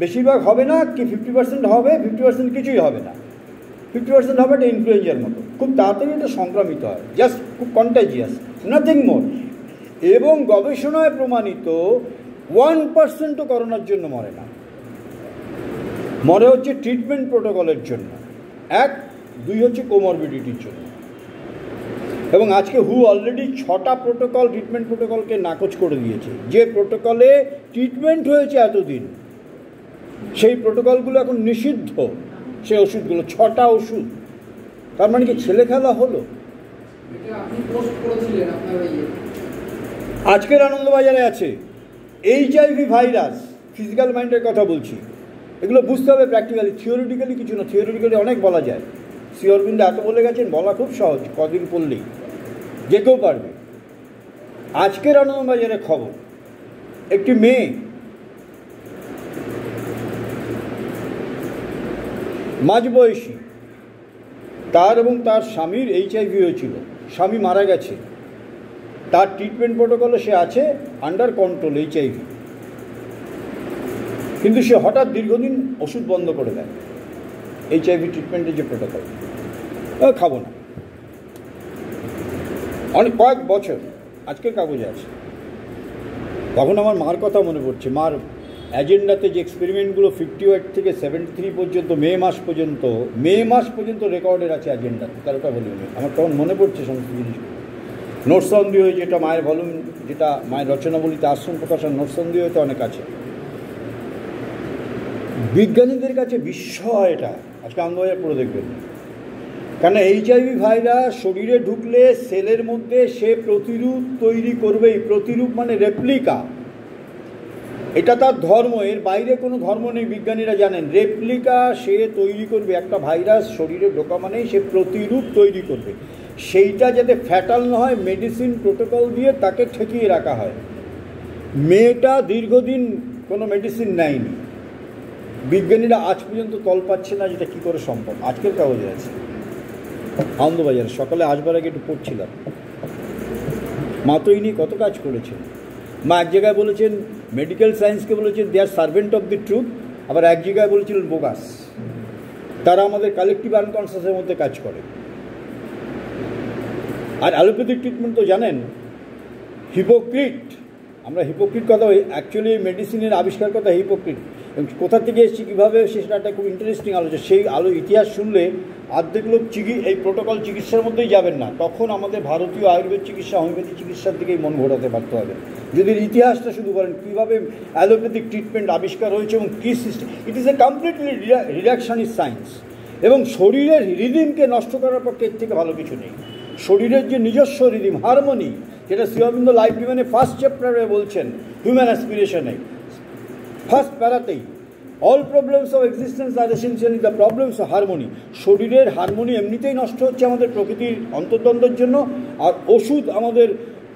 বেশিরভাগ হবে না, কি 50% হবে, 50% কিছুই হবে না, 50% হবে এটা ইনফ্লুয়েঞ্জার মতো, খুব তাড়াতাড়ি এটা সংক্রামিত হয়, জাস্ট খুব কন্টাজিয়াস, নাথিং মোর। এবং গবেষণায় প্রমাণিত 1%ও করোনার জন্য মরে না, মরে হচ্ছে ট্রিটমেন্ট প্রোটোকলের জন্য, 1, 2 হচ্ছে কোমরবিডিটির জন্য। এবং আজকে হু অলরেডি 6টা প্রোটোকল, ট্রিটমেন্ট প্রোটোকলকে নাকচ করে দিয়েছে। যে প্রোটোকলে ট্রিটমেন্ট হয়েছে এতদিন, সেই প্রোটোকলগুলো এখন নিষিদ্ধ। সেই ওষুধগুলো 6টা ওষুধ, তার মানে কি ছেলে খেলা হলো? আজকের আনন্দবাজারে আছে HIV ভাইরাস, ফিজিক্যাল মাইন্ডের কথা বলছি। এগুলো বুঝতে হবে প্র্যাকটিক্যালি, থিওরিটিক্যালি কিছু না। থিওরিটিক্যালি অনেক বলা যায়, শ্রী অরবিন্দ এত বলে গেছেন, বলা খুব সহজ, কদিন পড়লেই যে কেউ পারবে। আজকের আনন্দবাজারের খবর, একটি মেয়ে মাঝবয়সী, তার এবং তার স্বামীর HIV হয়েছিল, স্বামী মারা গেছে, তার ট্রিটমেন্ট প্রোটোকলে সে আছে আন্ডার কন্ট্রোল HIV, কিন্তু সে হঠাৎ দীর্ঘদিন ওষুধ বন্ধ করে দেয়। HIV ট্রিটমেন্টের যে প্রোটোকল, খাবো না, অনেক কয়েক বছর, আজকের কাগজে আছে। তখন আমার মার কথা মনে পড়ছে, মার অ্যাজেন্ডাতে যে এক্সপেরিমেন্টগুলো 58 থেকে 73 পর্যন্ত, মে মাস পর্যন্ত রেকর্ডের আছে অ্যাজেন্ডাতে, তার কথা বলি আমার তখন মনে পড়ছে সমস্ত জিনিসগুলো। নোটসন্দি হয়েছে, এটা মায়ের ভলিউম, যেটা মায়ের রচনাবলিতে আশ্রম প্রকাশন, নোটসন্দি হয়েছে অনেক আছে। বিজ্ঞানীদের কাছে বিস্ময় এটা, আজকে আনন্দবাজার পড়ে দেখবেন। কেন HIV ভাইরাস শরীরে ঢুকলে সেলের মধ্যে সে প্রতিরূপ তৈরি করবেই। প্রতিরূপ মানে রেপ্লিকা, এটা তার ধর্ম, এর বাইরে কোনো ধর্ম নেই। বিজ্ঞানীরা জানেন রেপ্লিকা সে তৈরি করবে। একটা ভাইরাস শরীরে ঢোকা মানেই সে প্রতিরূপ তৈরি করবে। সেইটা যাতে ফ্যাটাল না হয়, মেডিসিন প্রোটোকল দিয়ে তাকে ঠেকিয়ে রাখা হয়। মেয়েটা দীর্ঘদিন কোনো মেডিসিন নেয়নি, বিজ্ঞানীরা আজ পর্যন্ত তল পাচ্ছে না যেটা কী করে সম্ভব। আজকের কাগজে আছে আনন্দবাজার, সকালে আসবার আগে একটু পড়ছিলাম। মা তো ইনি কত কাজ করেছেন। মা এক জায়গায় বলেছেন মেডিকেল সায়েন্সকে বলেছেন দে আর সার্ভেন্ট অফ দি ট্রুথ, আবার এক জায়গায় বলেছিলেন বোগাস, তারা আমাদের কালেকটিভ আনকনসিয়াসের মধ্যে কাজ করে। আর অ্যালোপ্যাথিক ট্রিটমেন্ট তো জানেন হিপোক্রিট, আমরা হিপোক্রিট কথা, অ্যাকচুয়ালি মেডিসিনের আবিষ্কার কথা হিপোক্রিট। কোথা থেকে এসেছি, কীভাবে সেটা একটা খুব ইন্টারেস্টিং আলোচনা। সেই ইতিহাস শুনলে অর্ধেক লোক এই প্রোটোকল চিকিৎসার মধ্যেই যাবেন না। তখন আমাদের ভারতীয় আয়ুর্বেদ চিকিৎসা, হোমিওপ্যাথি চিকিৎসার দিকেই মন ঘোরাতে পারতে হবে। যদি ইতিহাসটা শুধু করেন কীভাবে অ্যালোপ্যাথিক ট্রিটমেন্ট আবিষ্কার হয়েছে এবং কী system, it is a completely reductionist science. এবং শরীরের রিদিমকে নষ্ট করার পক্ষে এর থেকে ভালো কিছু নেই। শরীরের যে নিজস্ব রিদিম, হারমোনি, যেটা শ্রী অরবিন্দ লাইফ ডিভাইনে ফার্স্ট চ্যাপ্টারে বলছেন, হিউম্যান অ্যাসপিরেশনে ফার্স্ট প্যারাতেই, all problems of existence are essentially the problems of harmony. শরীরের হারমোনি এমনিতেই নষ্ট হচ্ছে আমাদের প্রকৃতির অন্তর্দ্বন্দ্বের জন্য, আর ওষুধ আমাদের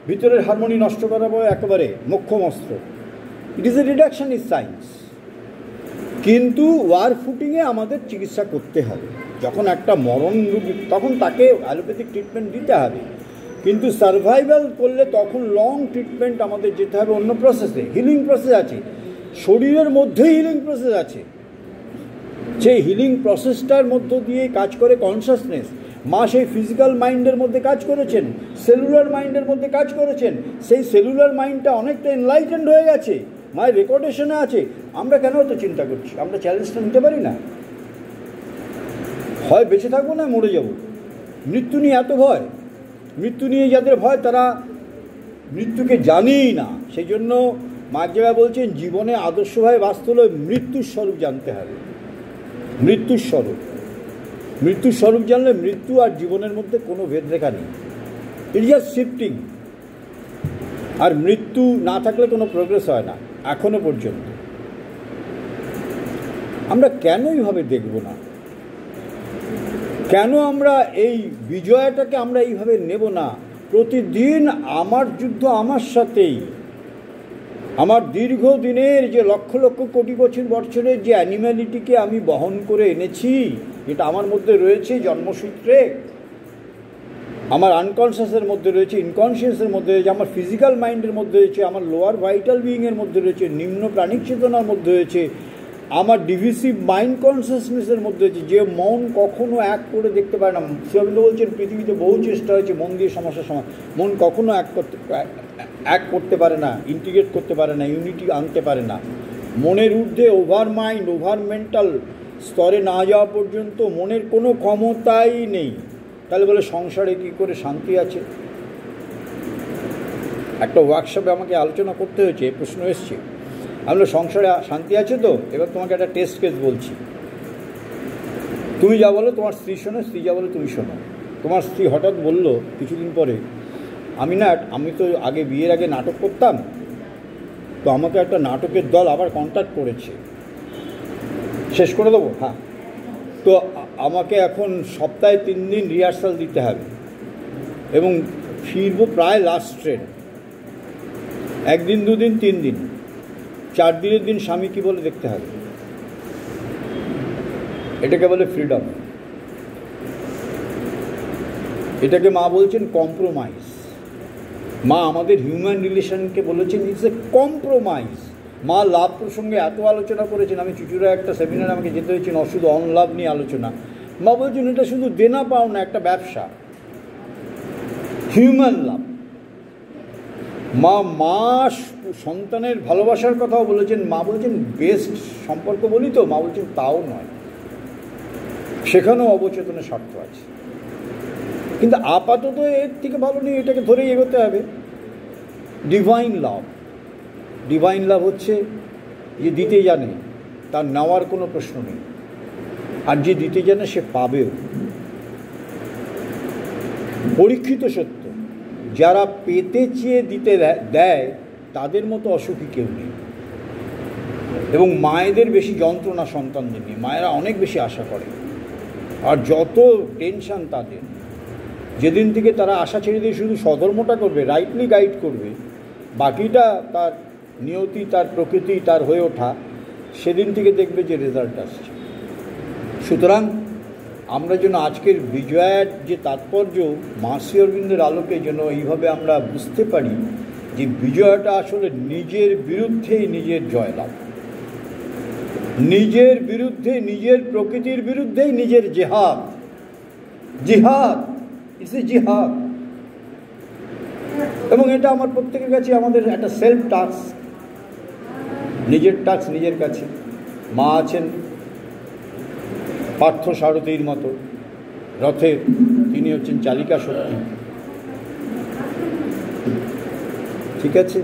ভিতরের হারমোনি নষ্ট করার পরে একেবারে মোক্ষম অস্ত্র। It is a reductionist science. কিন্তু ওয়ার ফুটিংয়ে আমাদের চিকিৎসা করতে হবে। যখন একটা মরণ রোগী, তখন তাকে অ্যালোপ্যাথিক ট্রিটমেন্ট দিতে হবে, কিন্তু সার্ভাইভাল করলে তখন লং ট্রিটমেন্ট আমাদের যেতে হবে অন্য প্রসেসে। হিলিং প্রসেস আছে, শরীরের মধ্যেই হিলিং প্রসেস আছে। সেই হিলিং প্রসেসটার মধ্য দিয়ে কাজ করে কনসাসনেস। মা সেই ফিজিক্যাল মাইন্ডের মধ্যে কাজ করেছেন, সেলুলার মাইন্ডের মধ্যে কাজ করেছেন। সেই সেলুলার মাইন্ডটা অনেকটা এনলাইটেন্ড হয়ে গেছে, মায়ের রেকর্ডেশনে আছে। আমরা কেন অত চিন্তা করছি? আমরা চ্যালেঞ্জটা নিতে পারি না। হয় বেঁচে থাকবো না মরে যাব। মৃত্যু নিয়ে এত ভয়, মৃত্যু নিয়ে যাদের ভয় তারা মৃত্যুকে জানেই না। সেই জন্য মা এক জায়গায় বলছেন জীবনে আদর্শভাবে বাঁচতে হলে মৃত্যুর স্বরূপ জানতে হবে। মৃত্যুর স্বরূপ, মৃত্যুর স্বরূপ জানলে মৃত্যু আর জীবনের মধ্যে কোনো ভেদরেখা নেই। It is just shifting. আর মৃত্যু না থাকলে কোনো প্রোগ্রেস হয় না এখনো পর্যন্ত। আমরা কেন এইভাবে দেখব না? কেন আমরা এই বিজয়টাকে আমরা এইভাবে নেব না? প্রতিদিন আমার যুদ্ধ আমার সাথেই। আমার দীর্ঘদিনের যে লক্ষ লক্ষ কোটি বছরের যে অ্যানিম্যালিটিকে আমি বহন করে এনেছি, যেটা আমার মধ্যে রয়েছে জন্মসূত্রে, আমার আনকনসিয়াসের মধ্যে রয়েছে, ইনকনসিয়াসের মধ্যে রয়েছে, আমার ফিজিক্যাল মাইন্ডের মধ্যে রয়েছে, আমার লোয়ার ভাইটাল বিইংয়ের মধ্যে রয়েছে, নিম্ন প্রাণিক চেতনার মধ্যে রয়েছে, আমার ডিভিসিভ মাইন্ড কনসিয়াসনেসের মধ্যে রয়েছে। যে মন কখনো এক করে দেখতে পারে না। শ্রী অরবিন্দ বলছেন পৃথিবীতে বহু চেষ্টা হয়েছে মন দিয়ে সমস্যার সমাধান, মন কখনো এক করতে পারে না, ইন্টিগ্রেট করতে পারে না, ইউনিটি আনতে পারে না। মনের ঊর্ধ্বে ওভার মাইন্ড, ওভার মেন্টাল স্তরে না যাওয়া পর্যন্ত মনের কোনো ক্ষমতাই নেই। তাহলে বলে সংসারে কী করে শান্তি আছে? একটা ওয়ার্কশপে আমাকে আলোচনা করতে হয়েছে, এই প্রশ্ন এসছে, আমি সংসারে শান্তি আছে তো? এবার তোমাকে একটা টেস্ট কেস বলছি, তুমি যা বলো তোমার স্ত্রী শোনো, স্ত্রী যা বলো তুমি শোনো। তোমার স্ত্রী হঠাৎ বলল কিছুদিন পরে, আমি তো আগে বিয়ের আগে নাটক করতাম, তো আমাকে একটা নাটকের দল আবার কন্ট্যাক্ট করেছে। শেষ করে দেবো? হ্যাঁ। তো আমাকে এখন সপ্তাহে 3 দিন রিহার্সাল দিতে হবে এবং ফিরবো প্রায় লাস্ট ট্রেন। 1 দিন 2 দিন 3 দিন 4 দিনের দিন স্বামী কী বলে দেখতে হবে। এটাকে বলে ফ্রিডম। এটাকে মা বলছেন কম্প্রোমাইজ। মা আমাদের হিউম্যান রিলেশনকে বলেছেন ইটস এ কম্প্রোমাইজ। মা লাভ প্রসঙ্গে এত আলোচনা করেছেন, আমি চুচুড়া একটা সেমিনার আমাকে যেতে হয়েছে শুধু অনলাভ নিয়ে আলোচনা। মা বলছেন এটা শুধু দেনা পাও না, একটা ব্যবসা, হিউম্যান লাভ। মা সন্তানের ভালোবাসার কথাও বলেছেন। মা বলেছেন বেস্ট সম্পর্ক বলি তো, মা বলছেন তাও নয়, সেখানেও অবচেতনের স্বার্থ আছে। কিন্তু আপাতত এর থেকে ভালো নেই, এটাকে ধরেই এগোতে হবে। ডিভাইন লাভ। ডিভাইন লাভ হচ্ছে যে দিতে জানে তার নেওয়ার কোনো প্রশ্ন নেই, আর যে দিতে জানে সে পাবেও। পরীক্ষিত সত্য, যারা পেতে চেয়ে দিতে দেয় তাদের মতো অসুখী কেউ নেই। এবং মায়েদের বেশি যন্ত্রণা সন্তানদের নিয়ে, মায়েরা অনেক বেশি আশা করে, আর যত টেনশান তাদের। যেদিন থেকে তারা আশা ছেড়ে দিয়ে শুধু স্বধর্মটা করবে, রাইটলি গাইড করবে, বাকিটা তার নিয়তি, তার প্রকৃতি, তার হয়ে ওঠা, সেদিন থেকে দেখবে যে রেজাল্ট আসছে। সুতরাং আমরা যেন আজকের বিজয়ের যে তাৎপর্য মা শ্রী অরবিন্দের আলোকে যেন এইভাবে আমরা বুঝতে পারি যে বিজয়টা আসলে নিজের বিরুদ্ধেই নিজের জয়লাভ, নিজের বিরুদ্ধে, নিজের প্রকৃতির বিরুদ্ধেই নিজের জেহাদ। জিহাদ, ইটস এ জিহাদ। এবং এটা আমার প্রত্যেকের কাছে আমাদের একটা সেলফ টাস্ক, নিজের টাস্ক নিজের কাছে। মা আছেন পার্থ সারথীর মতো রথের, তিনি হচ্ছেন চালিকা শক্তি। ঠিক আছে।